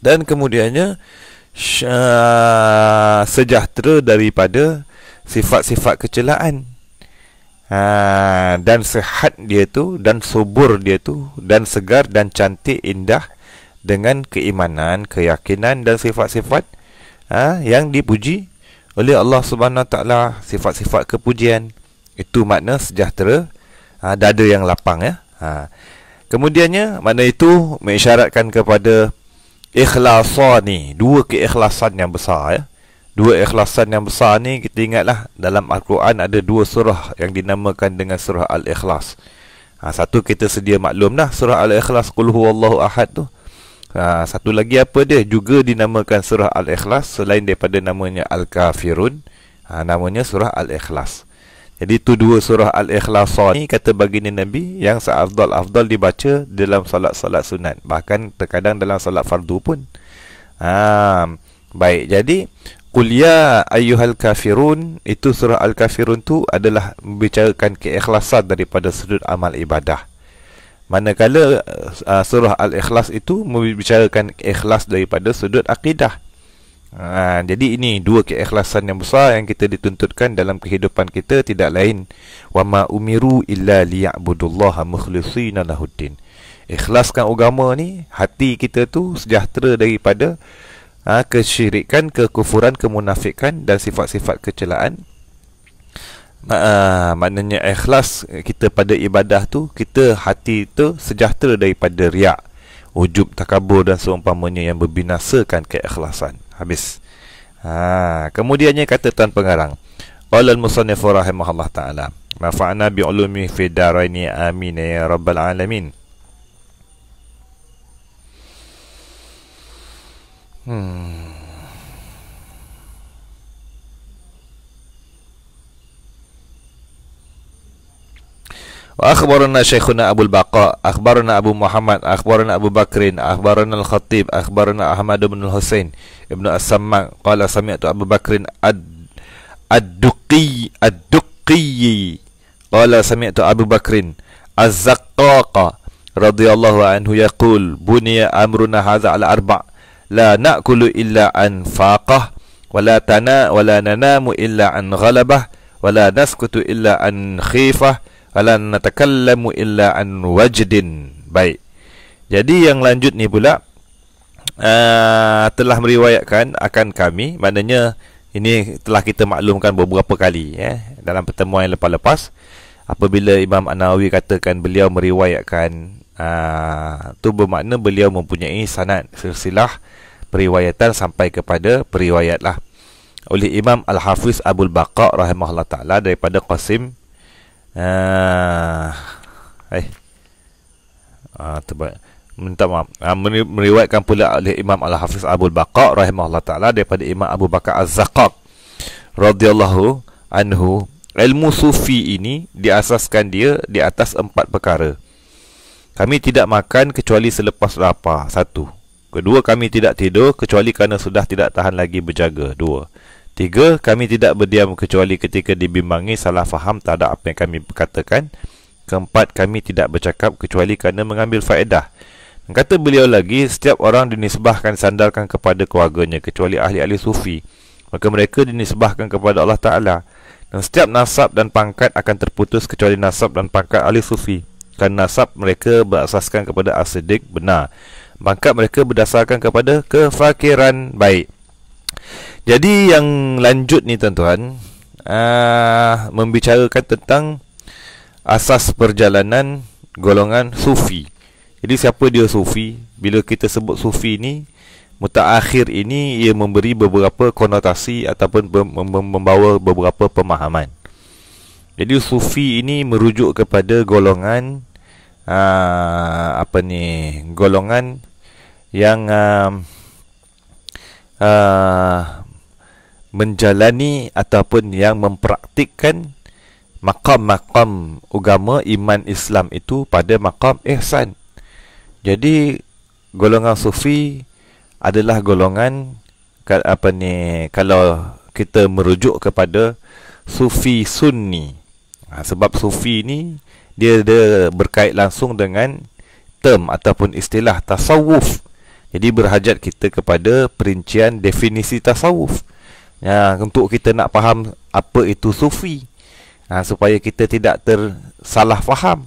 Dan kemudiannya sejahtera daripada sifat-sifat kecelaan. Dan sehat dia tu, dan subur dia tu, dan segar dan cantik indah, dengan keimanan, keyakinan dan sifat-sifat yang dipuji oleh Allah Subhanahu Wa Taala, sifat-sifat kepujian. Itu makna sejahtera, dada yang lapang, ya. Kemudiannya makna itu mengisyaratkan kepada ikhlasan ni, dua keikhlasan yang besar, ya. Dua ikhlasan yang besar ni, kita ingatlah dalam Al-Quran ada dua surah yang dinamakan dengan surah Al-Ikhlas. Satu kita sedia maklum dah, surah Al-Ikhlas, Qul huwallahu ahad tu. Satu lagi apa dia? Juga dinamakan surah Al-Ikhlas, selain daripada namanya Al-Kafirun, namanya surah Al-Ikhlas. Jadi itu dua surah Al-Ikhlas ni, kata baginda Nabi, yang seafdal-afdal dibaca dalam salat-salat sunat, bahkan terkadang dalam salat fardu pun. Baik, jadi Qul ya ayyuhal kafirun, itu surah Al-Kafirun tu adalah membicarakan keikhlasan daripada sudut amal ibadah. Manakala surah Al-Ikhlas itu membicarakan ikhlas daripada sudut akidah. Jadi ini dua keikhlasan yang besar yang kita dituntutkan dalam kehidupan kita, tidak lain wa ma umiru illa liya'budullaha mukhlishina lahuddin. Ikhlaskan agama ni, hati kita tu sejahtera daripada kesyirikan, kekufuran, kemunafikan dan sifat-sifat kecelaan. Maknanya ikhlas kita pada ibadah tu, kita hati tu sejahtera daripada riak, ujub, takabur dan seumpamanya yang membinasakan keikhlasan. Habis. Kemudiannya kata tuan pengarang, qala al-musannif rahimahullah taala, nafa'na bi ulumi fi daraini amin ya rabbal alamin. وأخبرنا شيخنا أبو البقاء أخبرنا أبو محمد أخبرنا أبو بكر أخبرنا الخطيب أخبرنا أحمد بن الحسين ابن السماك قال سمعت أبو بكر الدقي قال سمعت أبو بكر Az-Zaqqaq radhiyallahu anhu yaqul buniya amruna hadza ala arba' la na'kulu illa an faqah wa la nanamu illa an ghalabah wa la naskutu illa an khifah wa la natakallamu illa an wajdin. Baik. Jadi yang lanjut ni pula telah meriwayatkan akan kami, maknanya ini telah kita maklumkan beberapa kali dalam pertemuan yang lepas-lepas, apabila Imam An-Nawawi katakan beliau meriwayatkan, tu bermakna beliau mempunyai sanad silsilah periwayatan sampai kepada periwayat lah oleh Imam Al-Hafiz Abul Baqa rahimahullah ta'ala daripada Qasim minta maaf, meriwayatkan pula oleh Imam Al-Hafiz Abul Baqa rahimahullah ta'ala daripada Imam Abu Bakar Az-Zaqqaq radhiyallahu anhu. Ilmu sufi ini diasaskan dia di atas 4 perkara. Kami tidak makan kecuali selepas lapar, 1. Kedua, kami tidak tidur kecuali kerana sudah tidak tahan lagi berjaga, 2. 3, kami tidak berdiam kecuali ketika dibimbangi salah faham terhadap apa yang kami katakan. 4, kami tidak bercakap kecuali kerana mengambil faedah. Dan kata beliau lagi, setiap orang dinisbahkan sandarkan kepada keluarganya kecuali ahli-ahli sufi, maka mereka dinisbahkan kepada Allah Ta'ala. Dan setiap nasab dan pangkat akan terputus kecuali nasab dan pangkat ahli sufi, kerana nasab mereka berasaskan kepada as-siddiq, benar. Pangkat mereka berdasarkan kepada kefakiran, baik. Jadi yang lanjut ni tuan-tuan, membicarakan tentang asas perjalanan golongan sufi. Jadi siapa dia sufi? Bila kita sebut sufi ni, mutaakhir ini ia memberi beberapa konotasi ataupun membawa beberapa pemahaman. Jadi sufi ini merujuk kepada golongan golongan yang menjalani ataupun yang mempraktikkan maqam-maqam agama iman Islam itu pada maqam ihsan. Jadi golongan sufi adalah golongan kalau kita merujuk kepada sufi sunni. Sebab sufi ni dia berkait langsung dengan term ataupun istilah tasawuf. Jadi berhajat kita kepada perincian definisi tasawuf. Untuk kita nak faham apa itu sufi, supaya kita tidak tersalah faham.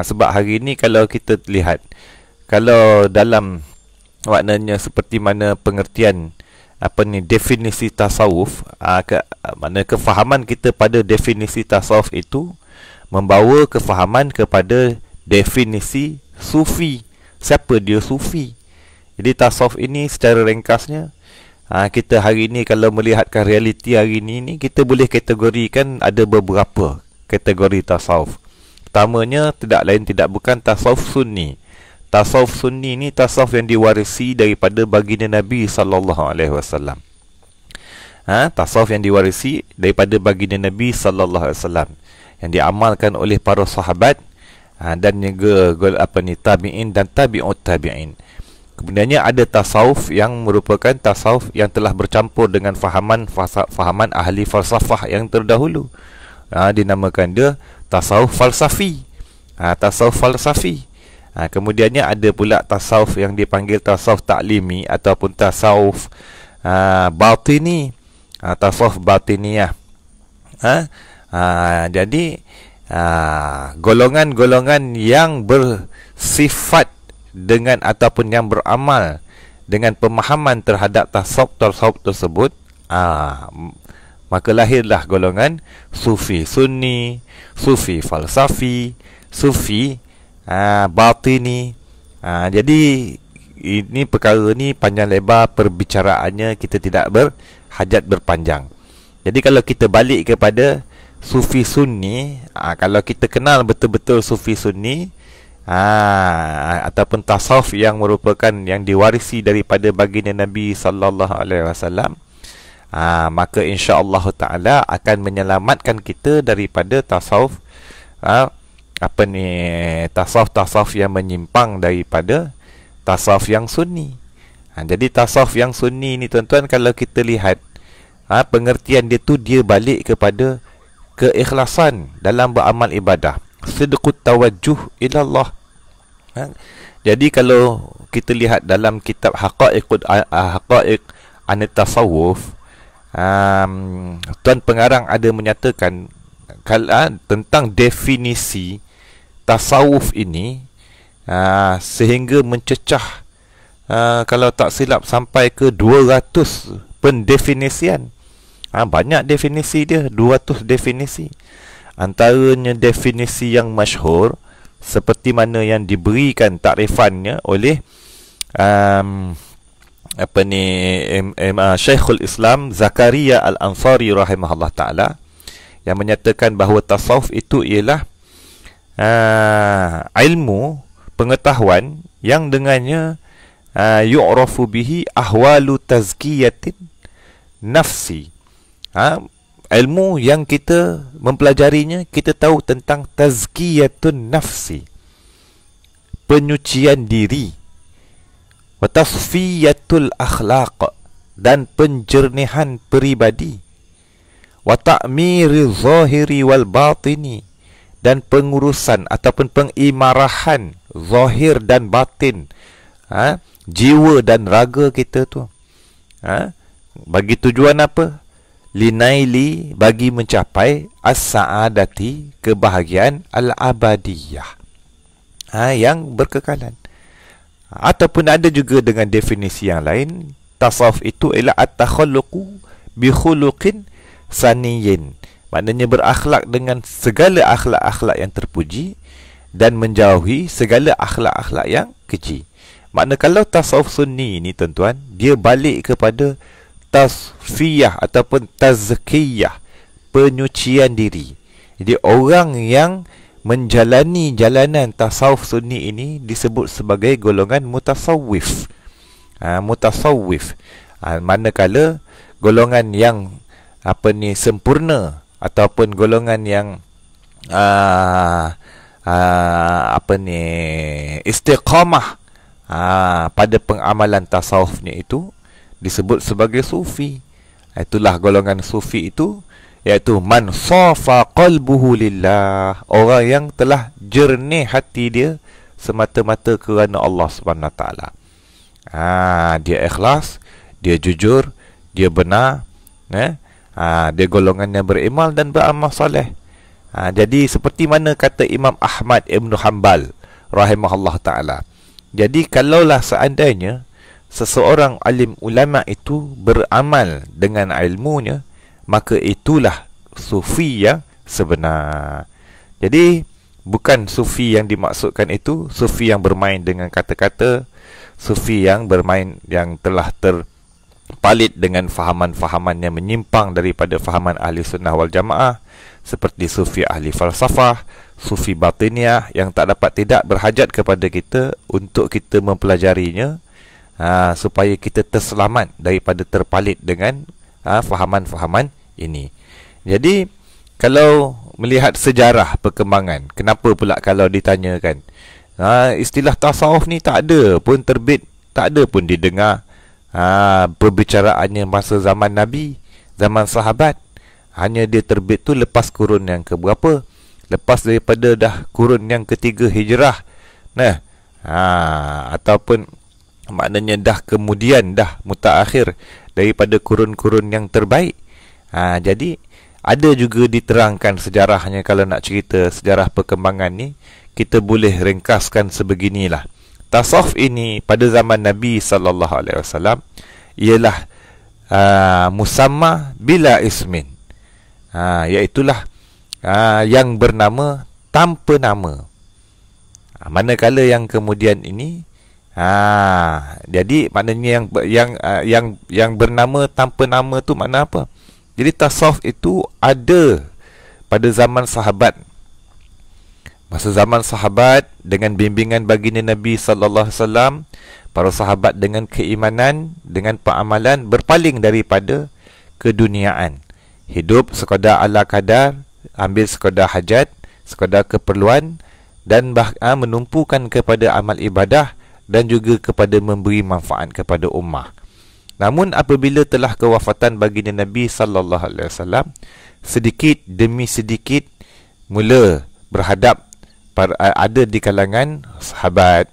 Sebab hari ini kalau kita lihat, kalau dalam maknanya seperti mana pengertian definisi tasawuf, mana kefahaman kita pada definisi tasawuf itu membawa kefahaman kepada definisi sufi. Siapa dia sufi? Jadi tasawuf ini secara ringkasnya, kita hari ini kalau melihatkan realiti hari ini, kita boleh kategorikan ada beberapa kategori tasawuf. Pertamanya tidak lain tidak bukan tasawuf sunni. Tasawuf sunni ni tasawuf yang diwarisi daripada baginda Nabi SAW. Tasawuf yang diwarisi daripada baginda Nabi SAW, yang diamalkan oleh para sahabat dan juga tabi'in dan tabi'ut tabi'in. Kemudiannya ada tasawuf yang merupakan tasawuf yang telah bercampur dengan fahaman ahli falsafah yang terdahulu. Dinamakan dia tasawuf falsafi. Tasawuf falsafi. Kemudiannya ada pula tasawuf yang dipanggil tasawuf taklimi ataupun tasawuf batini, tasawuf batiniyah. Jadi golongan-golongan yang bersifat dengan ataupun yang beramal dengan pemahaman terhadap tasawuf tersebut, maka lahirlah golongan sufi sunni, sufi falsafi, sufi batini. Jadi ini perkara ni panjang lebar perbicaraannya, kita tidak berhajat berpanjang. Jadi kalau kita balik kepada sufi sunni, kalau kita kenal betul-betul sufi sunni, ataupun tasawuf yang merupakan yang diwarisi daripada baginda Nabi SAW, maka insya-Allah taala akan menyelamatkan kita daripada tasawuf tasawuf yang menyimpang daripada tasawuf yang sunni. Jadi tasawuf yang sunni ni tuan-tuan, kalau kita lihat pengertian dia tu, dia balik kepada keikhlasan dalam beramal ibadah. sidqut tawajjuh ila Allah. Jadi kalau kita lihat dalam kitab Haqa'iq an Tasawuf, Tuan Pengarang ada menyatakan tentang definisi tasawuf ini, sehingga mencecah, kalau tak silap sampai ke 200 pendefinisian. Banyak definisi dia, 200 definisi. Antaranya definisi yang masyhur seperti mana yang diberikan takrifannya oleh Syekhul Islam Zakaria Al-Ansari rahimahullah ta'ala, yang menyatakan bahawa tasawuf itu ialah ilmu pengetahuan yang dengannya yu'rafu bihi ahwalu tazkiyatin nafsi. Ilmu yang kita mempelajarinya, kita tahu tentang tazkiyatun nafsi, penyucian diri, wa tasfiyatul akhlaq, dan penjernihan peribadi, wa ta'miri zahiri wal batini, dan pengurusan ataupun pengimarahan zahir dan batin, jiwa dan raga kita tu. Bagi tujuan apa? Linaili, bagi mencapai as-sa'adati, kebahagiaan al-abadiyah, yang berkekalan. Ataupun ada juga dengan definisi yang lain, tasawuf itu ialah at-takhalluqu bi khuluqin saniyin, maknanya berakhlak dengan segala akhlak-akhlak yang terpuji dan menjauhi segala akhlak-akhlak yang keji. Makna kalau tasawuf sunni ni tuan-tuan, dia balik kepada tasfiyah ataupun tazkiyah, penyucian diri. Jadi orang yang menjalani jalanan tasawuf sunni ini disebut sebagai golongan mutasawwif. Mutasawwif. Manakala golongan yang sempurna ataupun golongan yang istiqamah pada pengamalan tasawufnya itu disebut sebagai sufi. Itulah golongan sufi itu, iaitu man safa qalbuhu lillah, orang yang telah jernih hati dia semata-mata kerana Allah Subhanahu Wa Taala. Dia ikhlas, dia jujur, dia benar, dia golongan yang berimal dan beramal soleh. Jadi seperti mana kata Imam Ahmad Ibn Hanbal rahimahullah ta'ala, jadi kalaulah seandainya seseorang alim ulama itu beramal dengan ilmunya, maka itulah sufi yang sebenar. Jadi bukan sufi yang dimaksudkan itu sufi yang bermain dengan kata-kata, sufi yang bermain yang telah terpalit dengan fahaman-fahaman yang menyimpang daripada fahaman ahli sunnah wal jamaah, seperti sufi ahli falsafah, sufi batiniah, yang tak dapat tidak berhajat kepada kita untuk kita mempelajarinya, supaya kita terselamat daripada terpalit dengan fahaman-fahaman ini. Jadi kalau melihat sejarah perkembangan, kenapa pula kalau ditanyakan istilah tasawuf ni tak ada pun terbit, tak ada pun didengar perbicaraannya masa zaman Nabi, zaman sahabat. Hanya dia terbit tu lepas kurun yang keberapa, lepas daripada dah kurun yang ketiga hijrah, ataupun maknanya dah kemudian dah mutaakhir daripada kurun-kurun yang terbaik. Jadi ada juga diterangkan sejarahnya. Kalau nak cerita sejarah perkembangan ni, kita boleh ringkaskan sebeginilah. Tasawuf ini pada zaman Nabi SAW ialah musamma bila ismin, iaitulah yang bernama tanpa nama. Manakala yang kemudian ini jadi maknanya yang bernama tanpa nama tu makna apa? Jadi tasawuf itu ada pada zaman sahabat. Masa zaman sahabat dengan bimbingan baginda Nabi sallallahu alaihi wasallam, para sahabat dengan keimanan, dengan peramalan berpaling daripada keduniaan. Hidup sekadar ala kadar, ambil sekadar hajat, sekadar keperluan, dan menumpukan kepada amal ibadah dan juga kepada memberi manfaat kepada ummah. Namun apabila telah kewafatan baginda Nabi sallallahu alaihi wasallam, sedikit demi sedikit mula berhadap ada di kalangan sahabat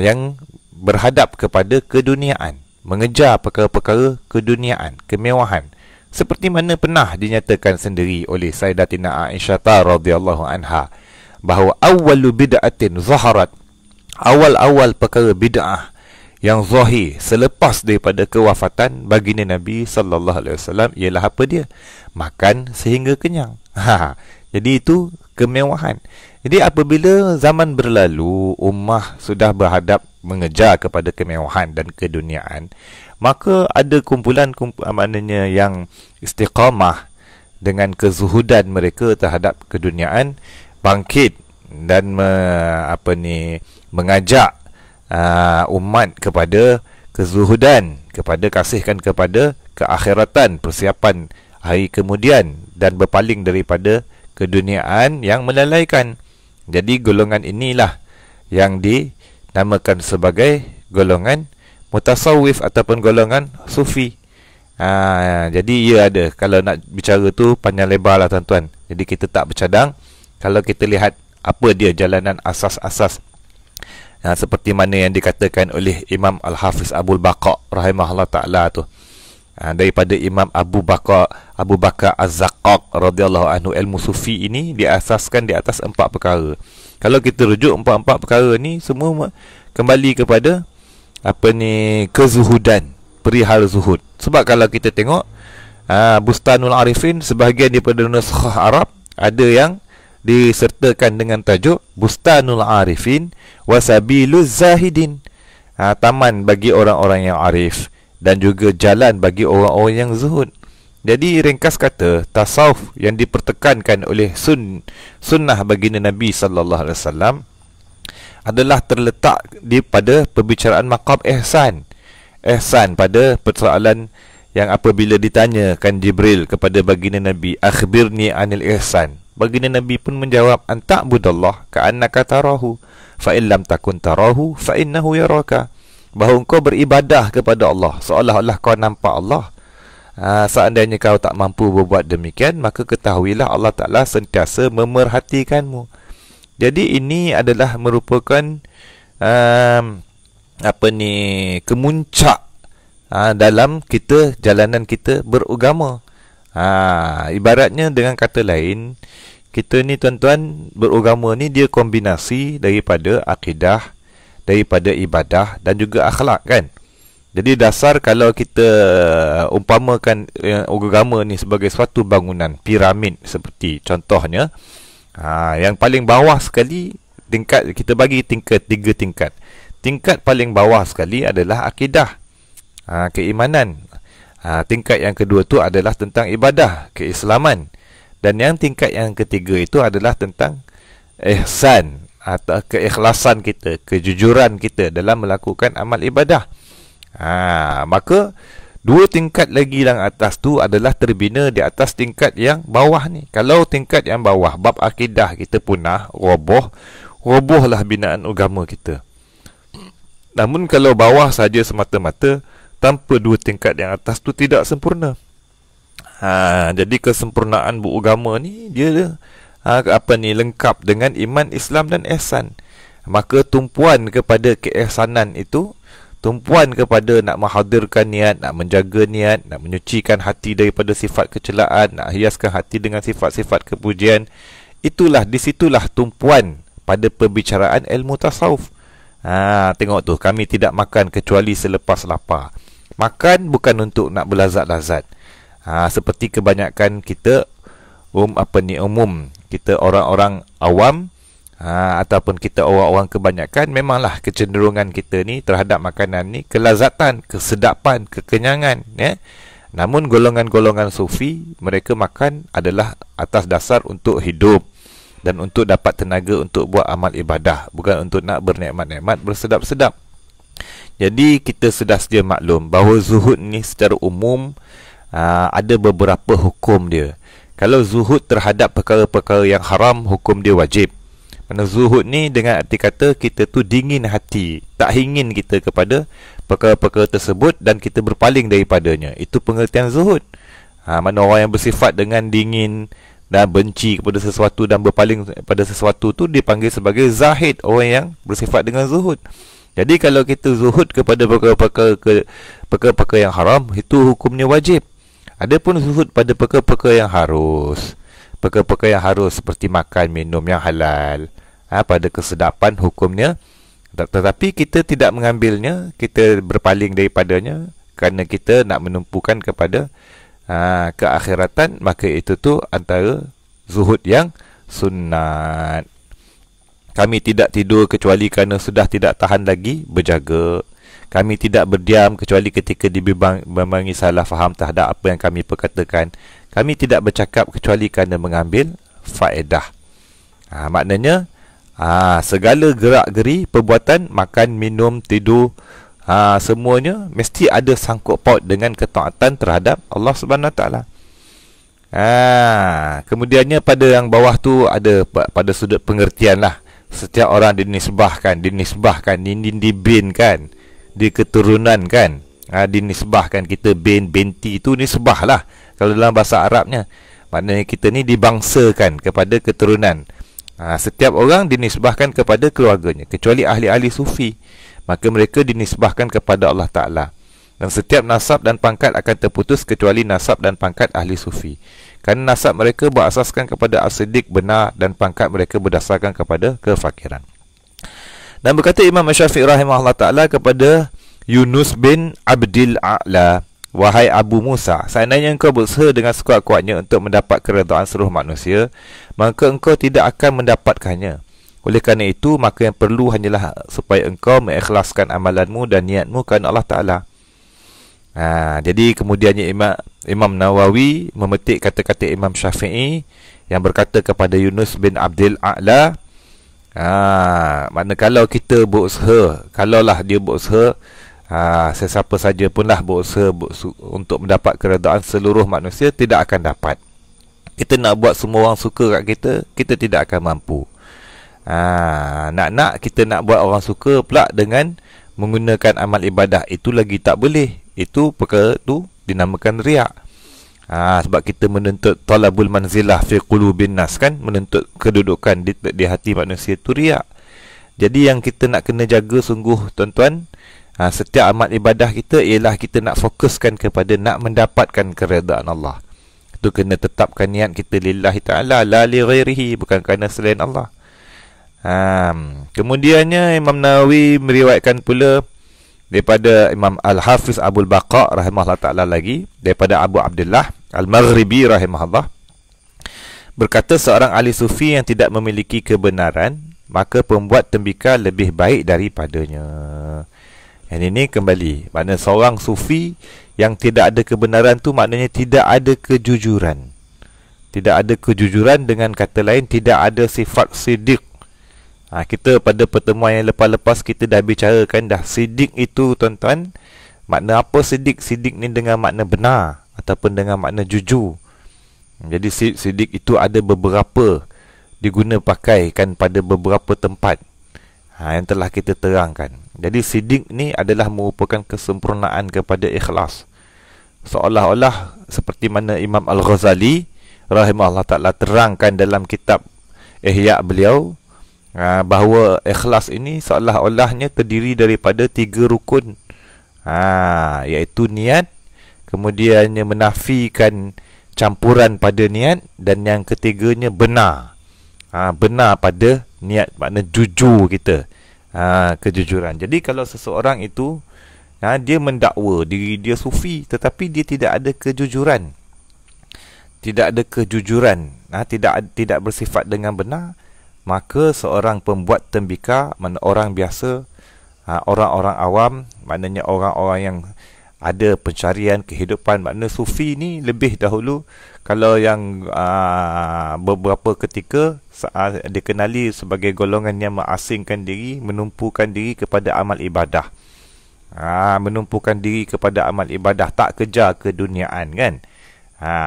yang berhadap kepada keduniaan, mengejar perkara-perkara keduniaan, kemewahan, seperti mana pernah dinyatakan sendiri oleh Sayyidatina Aisyah radhiyallahu anha bahawa awwalu bid'atin zaharat, awal-awal perkara bid'ah yang zahir selepas daripada kewafatan baginda Nabi sallallahu alaihi wasallam ialah apa dia? Makan sehingga kenyang. Jadi itu kemewahan. Jadi apabila zaman berlalu, ummah sudah berhadap mengejar kepada kemewahan dan keduniaan, maka ada kumpulan maknanya yang istiqamah dengan kezuhudan mereka terhadap keduniaan bangkit dan mengajak umat kepada kezuhudan, kepada kasihkan kepada keakhiratan, persiapan hari kemudian, dan berpaling daripada keduniaan yang melalaikan. Jadi golongan inilah yang dinamakan sebagai golongan mutasawwif ataupun golongan sufi. Jadi ia ada, kalau nak bicara tu panjang lebar lah tuan-tuan. Jadi kita tak bercadang. Kalau kita lihat apa dia jalanan asas-asas seperti mana yang dikatakan oleh Imam Al-Hafiz Abu Bakar rahimahullah ta'ala tu, daripada Imam Abu Bakar Az-Zaqqaq radhiyallahu anhu, ilmu sufi ini diasaskan di atas 4 perkara. Kalau kita rujuk 4 perkara ni semua kembali kepada kezuhudan, perihal zuhud. Sebab kalau kita tengok Bustanul Arifin, sebahagian daripada nuskhah Arab ada yang disertakan dengan tajuk Bustanul Arifin Wasabiluz Zahidin, taman bagi orang-orang yang arif dan juga jalan bagi orang-orang yang zuhud. Jadi ringkas kata, tasawuf yang dipertekankan oleh sunnah baginda Nabi sallallahu alaihi wasallam adalah terletak pada perbicaraan maqam ihsan. Ihsan pada persoalan yang apabila ditanyakan Jibril kepada baginda Nabi, akhbirni anil ihsan, baginda Nabi pun menjawab, anta'budallah ka'annaka tarahu fa in lam takun tarahu fa innahu yaraka, bahawa engkau beribadah kepada Allah seolah-olah kau nampak Allah. Seandainya kau tak mampu berbuat demikian, maka ketahuilah Allah Ta'ala sentiasa memerhatikanmu. Jadi ini adalah merupakan kemuncak dalam kita, jalanan kita beragama. Ibaratnya dengan kata lain, kita ni tuan-tuan beragama ni dia kombinasi daripada akidah, daripada ibadah dan juga akhlak kan. Jadi dasar kalau kita umpamakan agama ni sebagai suatu bangunan piramid, seperti contohnya yang paling bawah sekali tingkat, kita bagi tingkat 3 tingkat. Tingkat paling bawah sekali adalah akidah, keimanan. Tingkat yang kedua tu adalah tentang ibadah, keislaman. Dan yang tingkat yang ketiga itu adalah tentang ihsan atau keikhlasan kita, kejujuran kita dalam melakukan amal ibadah. Maka 2 tingkat lagi yang atas tu adalah terbina di atas tingkat yang bawah ni. Kalau tingkat yang bawah, bab akidah kita punah, robohlah binaan agama kita. Namun kalau bawah saja semata-mata, tanpa 2 tingkat yang atas tu tidak sempurna. Jadi kesempurnaan beragama ni dia lengkap dengan iman, Islam dan ihsan. Maka tumpuan kepada keihsanan itu, tumpuan kepada nak menghadirkan niat, nak menjaga niat, nak menyucikan hati daripada sifat kecelaan, nak hiaskan hati dengan sifat-sifat kepujian, itulah, disitulah tumpuan pada perbicaraan ilmu tasawuf. Tengok tu, kami tidak makan kecuali selepas lapar. Makan bukan untuk nak berlazat-lazat. Seperti kebanyakan kita umum kita orang-orang awam, ataupun kita orang-orang kebanyakan, memanglah kecenderungan kita ni terhadap makanan ni kelazatan, kesedapan, kekenyangan, ya. Namun golongan-golongan sufi, mereka makan adalah atas dasar untuk hidup dan untuk dapat tenaga untuk buat amal ibadah, bukan untuk nak bernikmat-nikmat, bersedap-sedap. Jadi kita sudah sedia maklum bahawa zuhud ni secara umum ada beberapa hukum dia. Kalau zuhud terhadap perkara-perkara yang haram, hukum dia wajib. Kerana zuhud ni dengan arti kata kita tu dingin hati, tak ingin kita kepada perkara-perkara tersebut dan kita berpaling daripadanya. Itu pengertian zuhud. Mana orang yang bersifat dengan dingin dan benci kepada sesuatu dan berpaling pada sesuatu tu dipanggil sebagai zahid, orang yang bersifat dengan zuhud. Jadi kalau kita zuhud kepada perkara-perkara yang haram, itu hukumnya wajib. Adapun zuhud pada perkara-perkara yang harus, perkara-perkara yang harus seperti makan, minum yang halal, pada kesedapan hukumnya. Tetapi kita tidak mengambilnya, kita berpaling daripadanya kerana kita nak menumpukan kepada keakhiratan, maka itu tu antara zuhud yang sunat. Kami tidak tidur kecuali kerana sudah tidak tahan lagi berjaga. Kami tidak berdiam kecuali ketika dibimbangi salah faham terhadap apa yang kami perkatakan. Kami tidak bercakap kecuali kerana mengambil faedah. Maknanya segala gerak-geri, perbuatan, makan, minum, tidur, semuanya mesti ada sangkut paut dengan ketaatan terhadap Allah Subhanahu Wa Taala. Kemudiannya pada yang bawah tu ada pada sudut pengertian lah. Setiap orang dinisbahkan, dibinkan, diketurunankan, dinisbahkan. Kita binti itu nisbah lah kalau dalam bahasa Arabnya. Maknanya kita ni dibangsakan kepada keturunan. Setiap orang dinisbahkan kepada keluarganya, kecuali ahli-ahli sufi, maka mereka dinisbahkan kepada Allah Ta'ala. Dan setiap nasab dan pangkat akan terputus kecuali nasab dan pangkat ahli sufi, kerana nasab mereka berasaskan kepada as-siddiq, benar, dan pangkat mereka berdasarkan kepada kefakiran. Dan berkata Imam Syafi'i rahimahullah ta'ala kepada Yunus bin Abdil A'la, wahai Abu Musa, seandainya engkau berusaha dengan sekuat-kuatnya untuk mendapat keredaan seluruh manusia, maka engkau tidak akan mendapatkannya. Oleh kerana itu, maka yang perlu hanyalah supaya engkau mengikhlaskan amalanmu dan niatmu kerana Allah Ta'ala. Jadi kemudiannya Imam Nawawi memetik kata-kata Imam Syafi'i yang berkata kepada Yunus bin Abdil A'la, makna kalau kita berusaha, kalaulah dia berusaha, sesiapa saja punlah berusaha untuk mendapat keredaan seluruh manusia, tidak akan dapat. Kita nak buat semua orang suka kat kita, kita tidak akan mampu. Nak kita nak buat orang suka pula dengan menggunakan amal ibadah, itu lagi tak boleh. Itu perkara tu dinamakan riak. Sebab kita menuntut talabul manzilah fi qulubin nas, kan, menuntut kedudukan di hati manusia, itu riak. Jadi yang kita nak kena jaga sungguh tuan-tuan, setiap amal ibadah kita ialah kita nak fokuskan kepada nak mendapatkan keredaan Allah. Itu kena tetapkan niat kita lillahi ta'ala, la li ghairihi, bukan kerana selain Allah. Kemudiannya Imam Nawawi meriwayatkan pula daripada Imam Al-Hafiz Abul Baqa rahimahullah ta'ala lagi, daripada Abu Abdullah Al-Maghribi rahimahullah, berkata seorang ahli sufi yang tidak memiliki kebenaran, maka pembuat tembikar lebih baik daripadanya. Yang ini kembali, maknanya seorang sufi yang tidak ada kebenaran tu maknanya tidak ada kejujuran. Tidak ada kejujuran, dengan kata lain tidak ada sifat siddiq. Kita pada pertemuan yang lepas-lepas kita dah bicarakan dah, siddiq itu tuan-tuan, makna apa siddiq? Siddiq ni dengan makna benar ataupun dengan makna jujur. Jadi siddiq itu ada beberapa diguna pakaikan pada beberapa tempat yang telah kita terangkan. Jadi siddiq ni adalah merupakan kesempurnaan kepada ikhlas. Seolah-olah seperti mana Imam Al-Ghazali rahimahullah ta'ala terangkan dalam kitab Ihya beliau, bahawa ikhlas ini seolah-olahnya terdiri daripada 3 rukun, iaitu niat, kemudiannya menafikan campuran pada niat, dan yang ketiganya benar. Benar pada niat, makna jujur kita, kejujuran. Jadi kalau seseorang itu dia mendakwa diri dia sufi, tetapi dia tidak ada kejujuran, tidak bersifat dengan benar, maka seorang pembuat tembikar, mana orang biasa, orang-orang awam, maknanya orang-orang yang ada pencarian kehidupan, makna sufi ni lebih dahulu, kalau yang beberapa ketika dikenali sebagai golongan yang mengasingkan diri, menumpukan diri kepada amal ibadah, menumpukan diri kepada amal ibadah, tak kejar keduniaan, kan.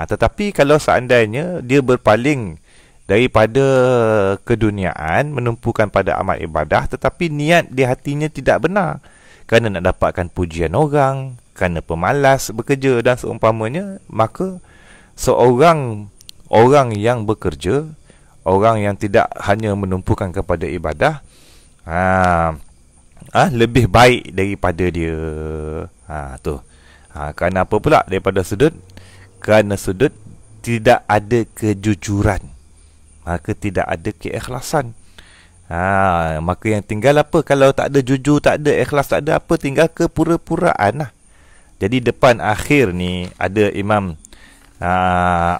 Tetapi kalau seandainya dia berpaling daripada keduniaan, menumpukan pada amal ibadah, tetapi niat di hatinya tidak benar, kerana nak dapatkan pujian orang, kerana pemalas bekerja dan seumpamanya, maka seorang orang yang bekerja, orang yang tidak hanya menumpukan kepada ibadah, lebih baik daripada dia. Tu. Kerana apa pula? Daripada sudut, kerana sudut tidak ada kejujuran, maka tidak ada keikhlasan. Maka yang tinggal apa? Kalau tak ada jujur, tak ada ikhlas, tak ada apa, tinggal kepura-puraan lah. Jadi depan akhir ni ada Imam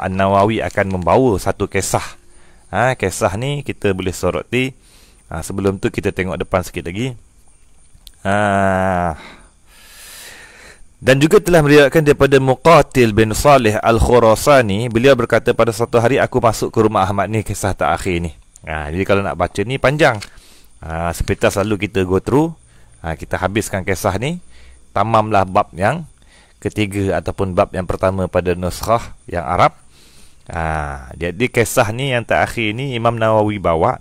An-Nawawi akan membawa satu kisah. Kisah ni kita boleh soroti. Sebelum tu kita tengok depan sikit lagi. Dan juga telah meriwayatkan daripada Muqatil bin Salih Al-Khurasani, beliau berkata, pada satu hari aku masuk ke rumah Ahmad. Ni kisah terakhir ni. Jadi kalau nak baca ni panjang. Seperti selalu kita go through, kita habiskan kisah ni, tamamlah bab yang ketiga ataupun bab yang pertama pada nuskhah yang Arab. Jadi kisah ni yang terakhir ni Imam Nawawi bawa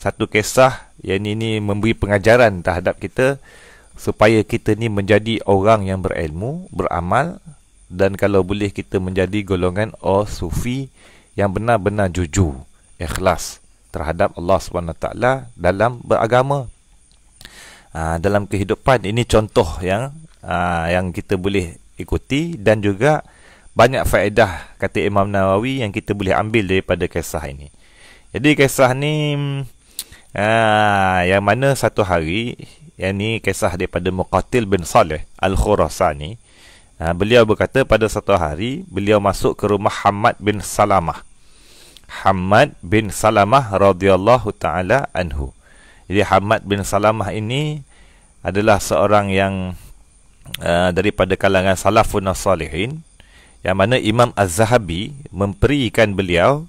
satu kisah yang ini memberi pengajaran terhadap kita supaya kita ni menjadi orang yang berilmu, beramal, dan kalau boleh kita menjadi golongan sufi yang benar-benar jujur, ikhlas terhadap Allah SWT dalam beragama, dalam kehidupan. Ini contoh yang kita boleh ikuti, dan juga banyak faedah, kata Imam Nawawi, yang kita boleh ambil daripada kisah ini. Jadi kisah ni yang mana satu hari, yang ni kisah daripada Muqatil bin Salih Al-Khurasani, beliau berkata pada satu hari beliau masuk ke rumah Hammad bin Salamah. Hammad bin Salamah radhiyallahu ta'ala anhu. Jadi Hammad bin Salamah ini adalah seorang yang daripada kalangan salafun salihin, yang mana Imam Az-Zahabi memperikan beliau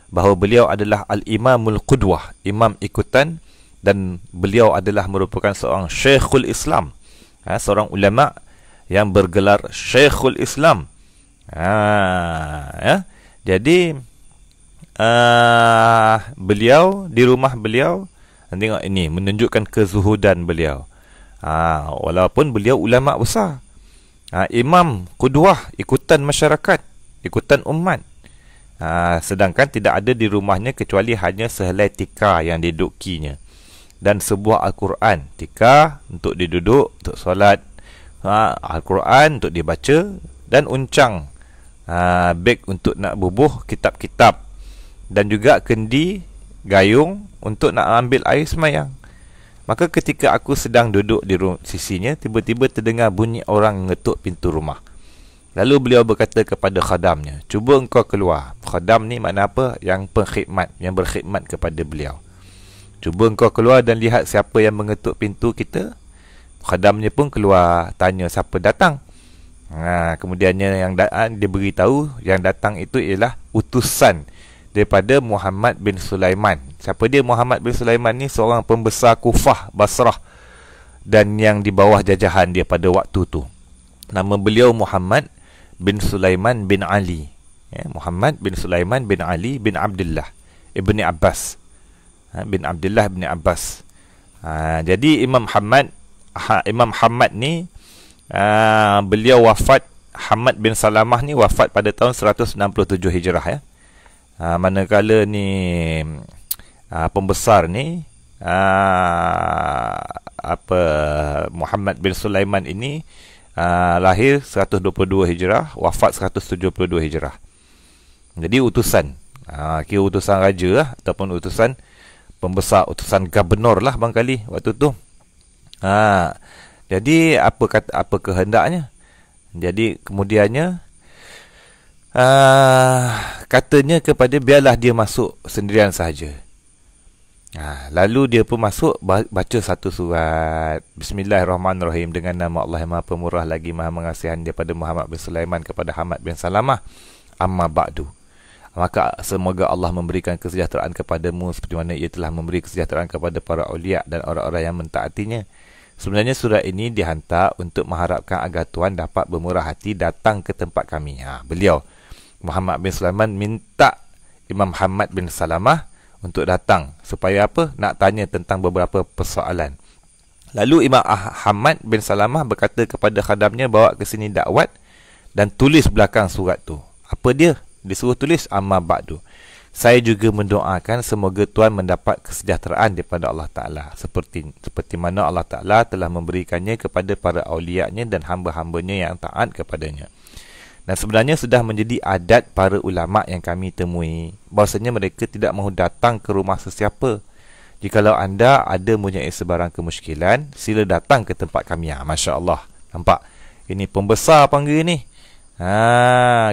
bahawa beliau adalah al-imamul qudwah, imam ikutan, dan beliau adalah merupakan seorang syekhul Islam, seorang ulama yang bergelar syekhul Islam. Jadi beliau, di rumah beliau, tengok ini menunjukkan kezuhudan beliau. Walaupun beliau ulama besar, imam qudwah, ikutan masyarakat, ikutan umat, sedangkan tidak ada di rumahnya kecuali hanya sehelai tikar yang didudukinya dan sebuah Al-Quran. Tikar untuk diduduk, untuk solat, Al-Quran untuk dibaca, dan uncang, beg untuk nak bubuh kitab-kitab, dan juga kendi, gayung untuk nak ambil air semayang. Maka ketika aku sedang duduk di sisinya, tiba-tiba terdengar bunyi orang mengetuk pintu rumah. Lalu beliau berkata kepada khadamnya, cuba engkau keluar. Khadam ni makna apa? Yang pengkhidmat, yang berkhidmat kepada beliau. Cuba engkau keluar dan lihat siapa yang mengetuk pintu kita. Khadamnya pun keluar, tanya siapa datang. Kemudiannya yang dia beritahu yang datang itu ialah utusan daripada Muhammad bin Sulaiman. Siapa dia Muhammad bin Sulaiman ni? Seorang pembesar Kufah, Basrah, dan yang di bawah jajahan dia pada waktu tu. Nama beliau Muhammad bin Sulaiman bin Ali. Muhammad bin Sulaiman bin Ali bin Abdullah ibni Abbas, bin Abdullah bin Abbas. Jadi Imam Hammad ni, beliau wafat, Hammad bin Salamah ni wafat pada tahun 167 Hijrah ya. Manakala ni pembesar ni Muhammad bin Sulaiman ini lahir 122 Hijrah, wafat 172 Hijrah. Jadi utusan, kira utusan raja lah, ataupun utusan pembesar, utusan gubernur lah barangkali waktu tu. Jadi apa kehendaknya? Jadi kemudiannya katanya kepada biarlah dia masuk sendirian sahaja. Lalu dia pun masuk, baca satu surat, Bismillahirrahmanirrahim, dengan nama Allah yang Maha Pemurah lagi Maha Mengasihan, daripada Muhammad bin Sulaiman kepada Hammad bin Salamah. Amma ba'du. Maka semoga Allah memberikan kesejahteraan kepadamu seperti mana ia telah memberi kesejahteraan kepada para awliya dan orang-orang yang mentaatinya. Sebenarnya surah ini dihantar untuk mengharapkan agar Tuhan dapat bermurah hati datang ke tempat kami. Beliau Muhammad bin Sulaiman minta Imam Hammad bin Salamah untuk datang, supaya apa? Nak tanya tentang beberapa persoalan. Lalu Imam Hammad bin Salamah berkata kepada khadamnya, bawa ke sini dakwat dan tulis belakang surat tu. Apa dia? Disuruh tulis amma ba'du. Saya juga mendoakan semoga Tuan mendapat kesejahteraan daripada Allah Ta'ala. Seperti mana Allah Ta'ala telah memberikannya kepada para awliya-Nya dan hamba-hambanya yang taat kepadanya. Dan sebenarnya sudah menjadi adat para ulama' yang kami temui, bahasanya mereka tidak mahu datang ke rumah sesiapa. Jikalau anda ada mempunyai sebarang kemusykilan, sila datang ke tempat kami. Masya Allah. Nampak? Ini pembesar panggil ni.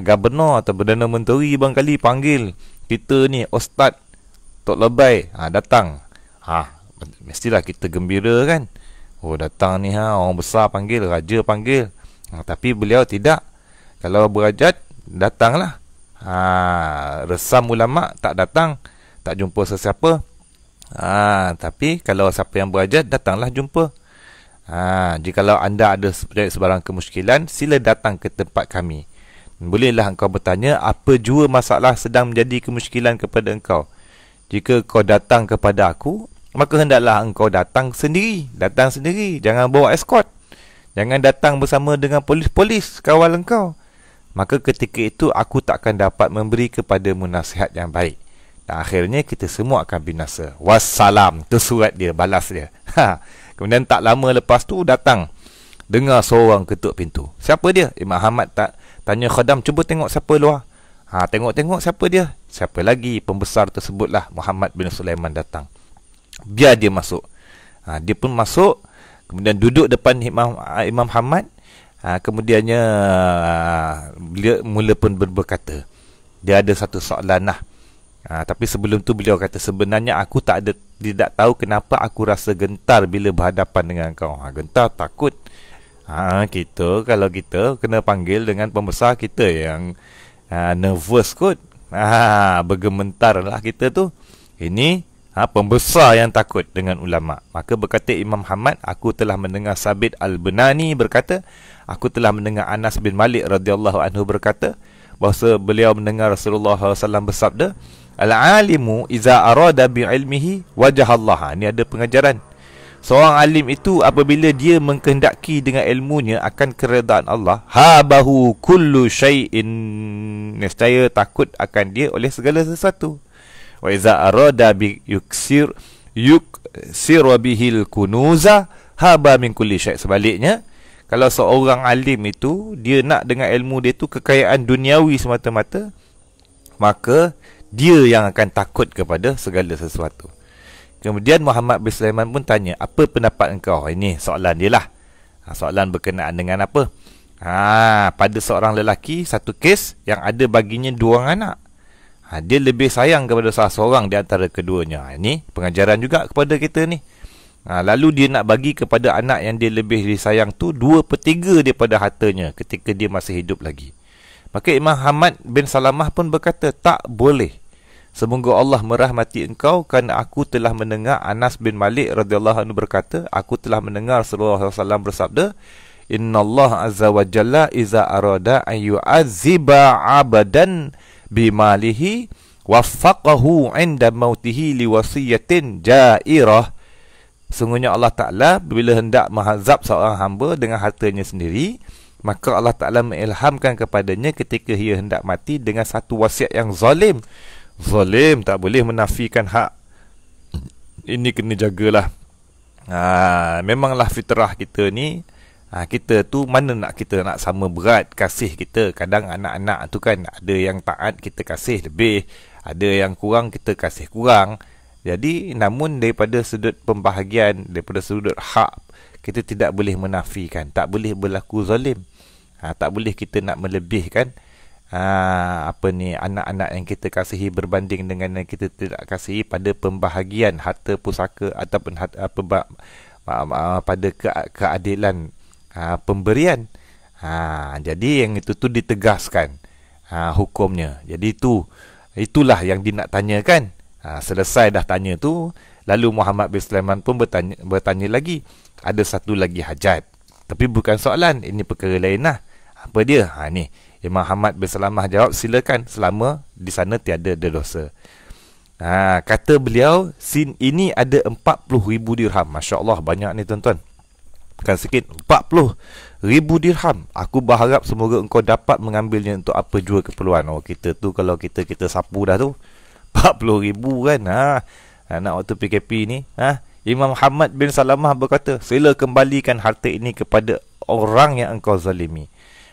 Gubernur atau Perdana Menteri barangkali panggil kita ni, Ustaz Tok Lebay datang. Mestilah kita gembira kan. Oh, datang ni orang besar panggil, raja panggil. Tapi beliau tidak. Kalau berhajat, datanglah. Resam ulama' tak datang, tak jumpa sesiapa. Tapi kalau siapa yang berhajat, datanglah jumpa. Jikalau anda ada sebarang kemusykilan, sila datang ke tempat kami. Bolehlah engkau bertanya apa jua masalah sedang menjadi kemusykilan kepada engkau. Jika kau datang kepada aku, maka hendaklah engkau datang sendiri. Datang sendiri, jangan bawa escort. Jangan datang bersama dengan polis-polis kawal engkau. Maka ketika itu aku takkan dapat memberi kepadamu nasihat yang baik. Dan akhirnya kita semua akan binasa. Wassalam. Itu surat dia, balas dia. Kemudian tak lama lepas tu datang, dengar seorang ketuk pintu. Siapa dia? Imam Ahmad tak tanya khadam, cuba tengok siapa luar. Tengok-tengok siapa dia. Siapa lagi? Pembesar tersebutlah, Muhammad bin Sulaiman datang. Biar dia masuk. Dia pun masuk, kemudian duduk depan Imam Ahmad. Kemudiannya beliau mula pun berkata, dia ada satu soalan lah. Tapi sebelum tu beliau kata, sebenarnya aku tidak tahu kenapa aku rasa gentar bila berhadapan dengan kau. Gentar, takut. Kita kalau kita kena panggil dengan pembesar, kita yang nervous kot. Bergementar lah kita tu. Ini pembesar yang takut dengan ulama'. Maka berkata Imam Ahmad, aku telah mendengar Sabit Al-Bunani berkata, aku telah mendengar Anas bin Malik radhiyallahu anhu berkata, bahawa beliau mendengar Rasulullah SAW bersabda, al-alimu iza arada bi'ilmihi wajah Allah. Ini ada pengajaran. Seorang alim itu apabila dia mengkehendaki dengan ilmunya akan keredaan Allah, habahu kullu syai'in, nescaya takut akan dia oleh segala sesuatu. Wa iza arada bi yuksir bihil kunuza haba min kulli syai'. Sebaliknya, kalau seorang alim itu dia nak dengan ilmu dia tu kekayaan duniawi semata-mata, maka dia yang akan takut kepada segala sesuatu. Kemudian Muhammad bin Sulaiman pun tanya, apa pendapat engkau? Ini soalan dia lah. Soalan berkenaan dengan apa? Pada seorang lelaki, satu kes yang ada baginya 2 orang anak. Dia lebih sayang kepada salah seorang di antara keduanya. Ini pengajaran juga kepada kita ni. Lalu dia nak bagi kepada anak yang dia lebih disayang tu 2/3 daripada hartanya ketika dia masih hidup lagi. Maka Imam Ahmad bin Salamah pun berkata, tak boleh. Semoga Allah merahmati engkau, kerana aku telah mendengar Anas bin Malik radhiyallahu anhu berkata, aku telah mendengar Rasulullah SAW bersabda, Innallaha azza wa jalla iza arada an yu'azziba 'abdan bimalihi waffaqahu 'inda mautihi liwasiyatin jairah. Sungguhnya Allah Ta'ala bila hendak mengazab seorang hamba dengan hartanya sendiri, maka Allah Ta'ala mengilhamkan kepadanya ketika ia hendak mati dengan satu wasiat yang zalim. Zalim tak boleh menafikan hak. Ini kena jagalah. Memanglah fitrah kita ni, kita tu mana nak kita nak sama berat kasih kita. Kadang anak-anak tu kan ada yang taat kita kasih lebih, ada yang kurang kita kasih kurang. Jadi namun daripada sudut pembahagian, daripada sudut hak, kita tidak boleh menafikan, tak boleh berlaku zalim. Tak boleh kita nak melebihkan anak-anak yang kita kasihi berbanding dengan yang kita tidak kasihi pada pembahagian harta pusaka ataupun pada keadilan pemberian. Jadi yang itu tu ditegaskan hukumnya. Jadi itulah yang dia nak tanyakan. Selesai dah tanya tu, lalu Muhammad bin Sulaiman pun bertanya lagi. Ada satu lagi hajat, tapi bukan soalan, ini perkara lain lah. Apa dia? Ni Imam Ahmad bin Salamah jawab, silakan selama di sana tiada dosa. Kata beliau, sin ini ada 40,000 dirham. Masya Allah, banyak ni tuan-tuan. Bukan sikit, 40,000 dirham. Aku berharap semoga engkau dapat mengambilnya untuk apa jua keperluan. Oh, kita tu kalau kita sapu dah tu 40,000 kan. Anak waktu PKP ni, Imam Muhammad bin Salamah berkata, sila kembalikan harta ini kepada orang yang engkau zalimi.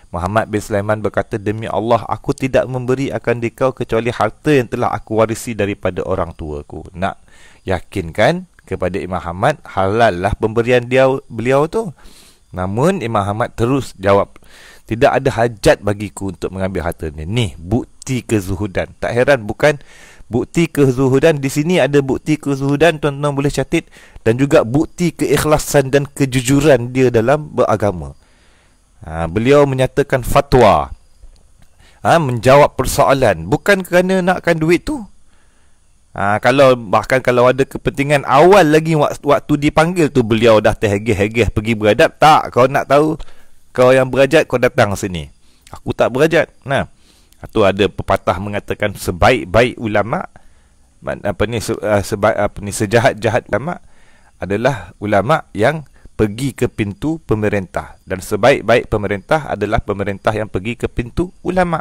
Muhammad bin Sulaiman berkata, demi Allah, aku tidak memberi akan dikau kecuali harta yang telah aku warisi daripada orang tuaku. Nak yakinkan kepada Imam Muhammad, halal lah pemberian beliau tu. Namun Imam Muhammad terus jawab, tidak ada hajat bagiku untuk mengambil harta ni. Ni bukti kezuhudan. Tak heran, bukan bukti kezuhudan. Di sini ada bukti kezuhudan, tuan-tuan boleh catat, dan juga bukti keikhlasan dan kejujuran dia dalam beragama. Beliau menyatakan fatwa, menjawab persoalan, bukan kerana nakkan duit tu. Bahkan kalau ada kepentingan awal lagi waktu dipanggil tu, beliau dah terhegeh-hegeh pergi beradab. Tak, kau nak tahu, kau yang berajat, kau datang sini. Aku tak berajat. Tu ada pepatah mengatakan sebaik-baik ulama, sejahat-jahat ulama adalah ulama yang pergi ke pintu pemerintah, dan sebaik-baik pemerintah adalah pemerintah yang pergi ke pintu ulama.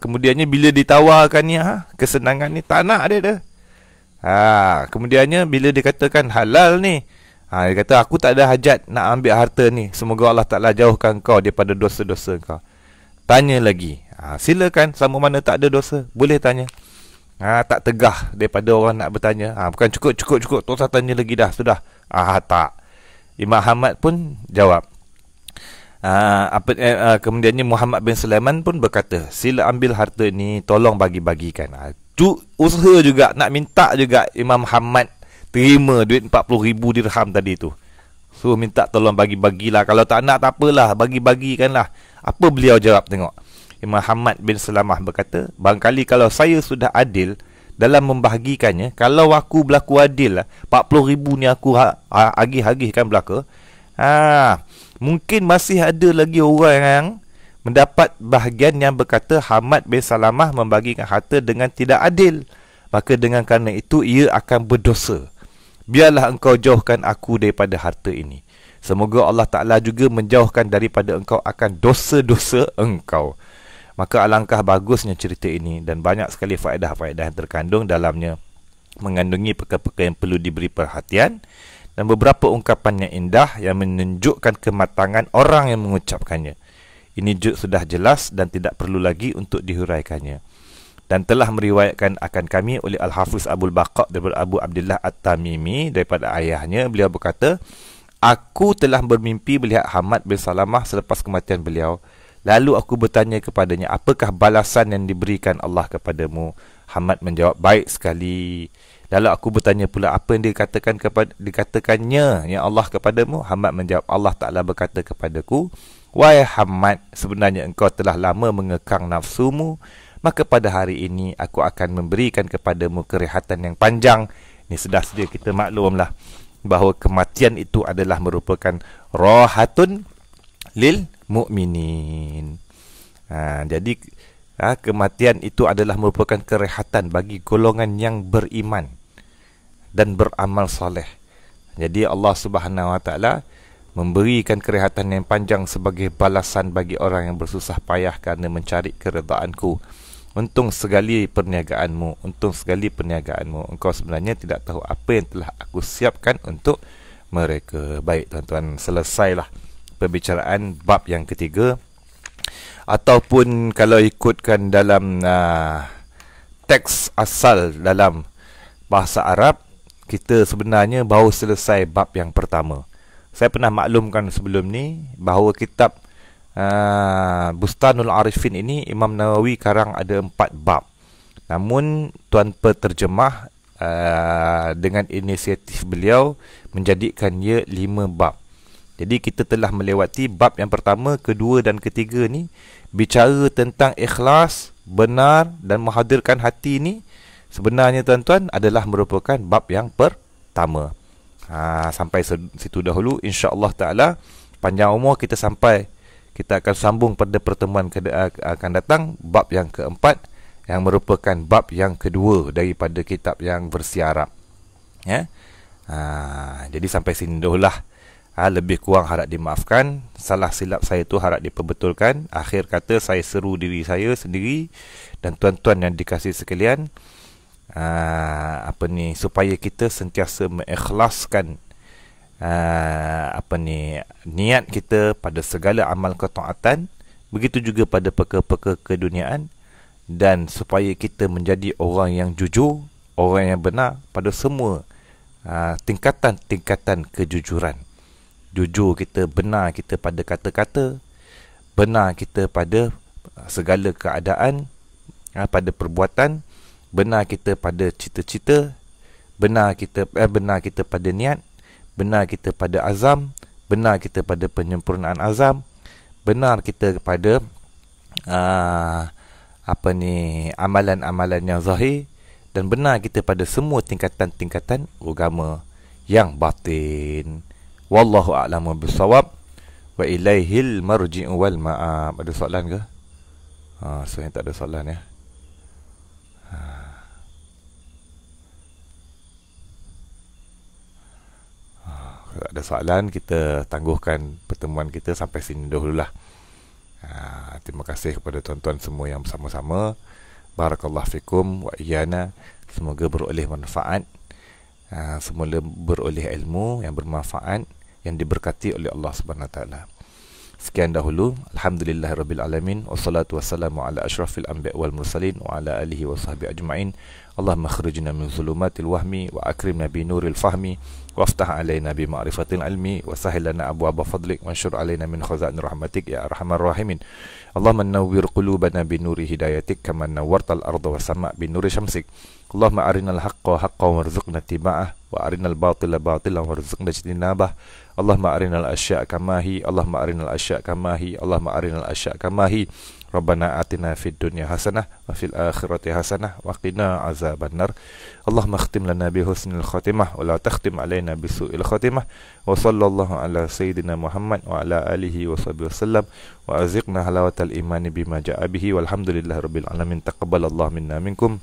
Kemudiannya bila ditawarkannya kesenangan ni, tak nak dia dah. Kemudiannya bila dikatakan halal ni, dia kata aku tak ada hajat nak ambil harta ni, semoga Allah Ta'ala jauhkan kau daripada dosa-dosa kau. Tanya lagi, silakan, sama mana tak ada dosa, boleh tanya. Tak tegah daripada orang nak bertanya. Bukan cukup, tak usah tanya lagi dah, sudah. Tak. Imam Muhammad pun jawab. Kemudiannya Muhammad bin Sulaiman pun berkata, sila ambil harta ni, tolong bagi-bagikan. Usaha juga, nak minta juga Imam Muhammad terima duit 40,000 dirham tadi tu. So minta tolong bagi-bagilah. Kalau tak nak, tak apalah, bagi-bagikanlah. Apa beliau jawab, tengok. Imam Muhammad bin Salamah berkata, barangkali kalau saya sudah adil dalam membahagikannya, kalau aku berlaku adil, 40,000 ni aku agih-agihkan belaka, mungkin masih ada lagi orang yang mendapat bahagian yang berkata Muhammad bin Salamah membagikan harta dengan tidak adil, maka dengan kerana itu ia akan berdosa. Biarlah engkau jauhkan aku daripada harta ini. Semoga Allah Ta'ala juga menjauhkan daripada engkau akan dosa-dosa engkau. Maka alangkah bagusnya cerita ini, dan banyak sekali faedah-faedah yang terkandung dalamnya, mengandungi perkara-perkara yang perlu diberi perhatian, dan beberapa ungkapan yang indah yang menunjukkan kematangan orang yang mengucapkannya. Ini sudah jelas dan tidak perlu lagi untuk dihuraikannya. Dan telah meriwayatkan akan kami oleh Al-Hafiz Abul Baqa' daripada Abu Abdullah At-Tamimi daripada ayahnya, beliau berkata, aku telah bermimpi melihat Muhammad bin Salamah selepas kematian beliau. Lalu aku bertanya kepadanya, apakah balasan yang diberikan Allah kepadamu? Muhammad menjawab, baik sekali. Lalu aku bertanya pula, apa yang dikatakannya ya Allah kepadamu? Muhammad menjawab, Allah Ta'ala berkata kepadaku, wahai Muhammad, sebenarnya engkau telah lama mengekang nafsumu, maka pada hari ini aku akan memberikan kepadamu kerehatan yang panjang. Ini sudah sedia kita maklumlah bahawa kematian itu adalah merupakan rahatun lil mu'minin. Jadi kematian itu adalah merupakan kerehatan bagi golongan yang beriman dan beramal soleh. Jadi Allah Subhanahu Wa Taala memberikan kerehatan yang panjang sebagai balasan bagi orang yang bersusah payah kerana mencari keredaanku. Untung sekali perniagaanmu, untung sekali perniagaanmu. Engkau sebenarnya tidak tahu apa yang telah aku siapkan untuk mereka. Baik tuan-tuan, selesailah perbicaraan bab yang ketiga. Ataupun kalau ikutkan dalam teks asal dalam bahasa Arab, kita sebenarnya baru selesai bab yang pertama. Saya pernah maklumkan sebelum ni bahawa kitab Bustanul Arifin ini Imam Nawawi karang ada 4 bab. Namun tuan penterjemah dengan inisiatif beliau menjadikan ia 5 bab. Jadi kita telah melewati bab yang pertama, kedua dan ketiga ni bicara tentang ikhlas, benar dan menghadirkan hati ni. Sebenarnya tuan-tuan adalah merupakan bab yang pertama. Sampai situ dahulu, insya-Allah taala panjang umur kita akan sambung pada pertemuan akan datang bab yang keempat yang merupakan bab yang kedua daripada kitab yang versi Arab. Ya. Jadi sampai sini dahululah Lebih kurang harap dimaafkan. Salah silap saya tu harap diperbetulkan. Akhir kata saya seru diri saya sendiri dan tuan-tuan yang dikasihi sekalian, supaya kita sentiasa mengikhlaskan niat kita pada segala amal ketaatan, begitu juga pada perkara-perkara keduniaan, dan supaya kita menjadi orang yang jujur, orang yang benar pada semua tingkatan-tingkatan kejujuran. Jujur kita, benar kita pada kata-kata, benar kita pada segala keadaan, pada perbuatan, benar kita pada cita-cita, benar kita pada niat, benar kita pada azam, benar kita pada penyempurnaan azam, benar kita pada amalan-amalan yang zahir, dan benar kita pada semua tingkatan-tingkatan agama yang batin. Wallahu a'lamu bissawab wa ilaihil marji'u wal ma'ab. Ada soalan ke? Saya tak ada soalan ya. Kalau ada soalan, kita tangguhkan pertemuan kita sampai sini dahululah. Terima kasih kepada tuan-tuan semua yang bersama-sama. Barakallahu fikum wa iyana. Semoga beroleh manfaat, semoga beroleh ilmu yang bermanfaat, yang diberkati oleh Allah Subhanahu Wa Taala. Sekian dahulu. Alhamdulillahirabbil alamin, wassalatu wassalamu ala asyrafil anbiya wal mursalin wa ala alihi wa sahbihi ajma'in. Allahumma akhrijna min zulumatil wahmi wa akrimna bi nuril fahmi waftah alaina bi ma'rifatil ilmi wa sahhil lana abwaaba fadlik wa anshur alaina min khazainir rahmatik ya arhamar rahimin. Allahumma nawwir qulubana bi nuri hidayatik kama nawwartal arda was sama' bi nuri syamsik. Allahumma arinal haqqa haqqan warzuqna ittiba'ah wa arinal batila batilan warzuqna ijtinabah. Allahumma arinal asya' kamahi, Allahumma arinal asya' kamahi, Allahumma arinal asya' kamahi. Rabbana atina fid dunya hasanah wa fil akhirati hasanah wa qina azabannar. Allahumma khtim lana bi husnil khatimah wa la takhtim alaina bi su'il khatimah. Wa sallallahu ala sayyidina Muhammad wa ala alihi wa sahbihi wasallam wa aziqna halawatal imani bima ja'a bihi walhamdulillahi rabbil alamin. Taqabbalallahu minna minkum.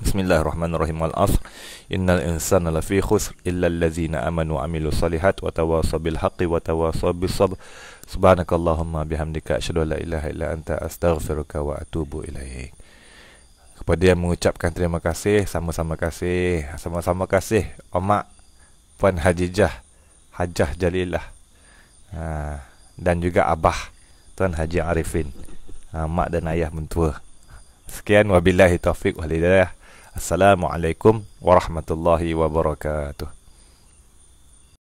Bismillahirrahmanirrahim. Wal asr innal insana lafi khusr illa allazina amanu wa amilus solihat wa tawasaw bil haqqi wa tawasaw bis sabr. Subhanakallahumma bihamdika asyhadu an la ilaha illa anta astaghfiruka wa atubu ilaik. Kepada yang mengucapkan terima kasih, sama-sama kasih Omak Puan Hajijah Hajah Jalilah, dan juga Abah Tuan Haji Arifin, mak dan ayah mentua. Sekian, wabillahi taufiq wal hidayah. Assalamualaikum warahmatullahi wabarakatuh.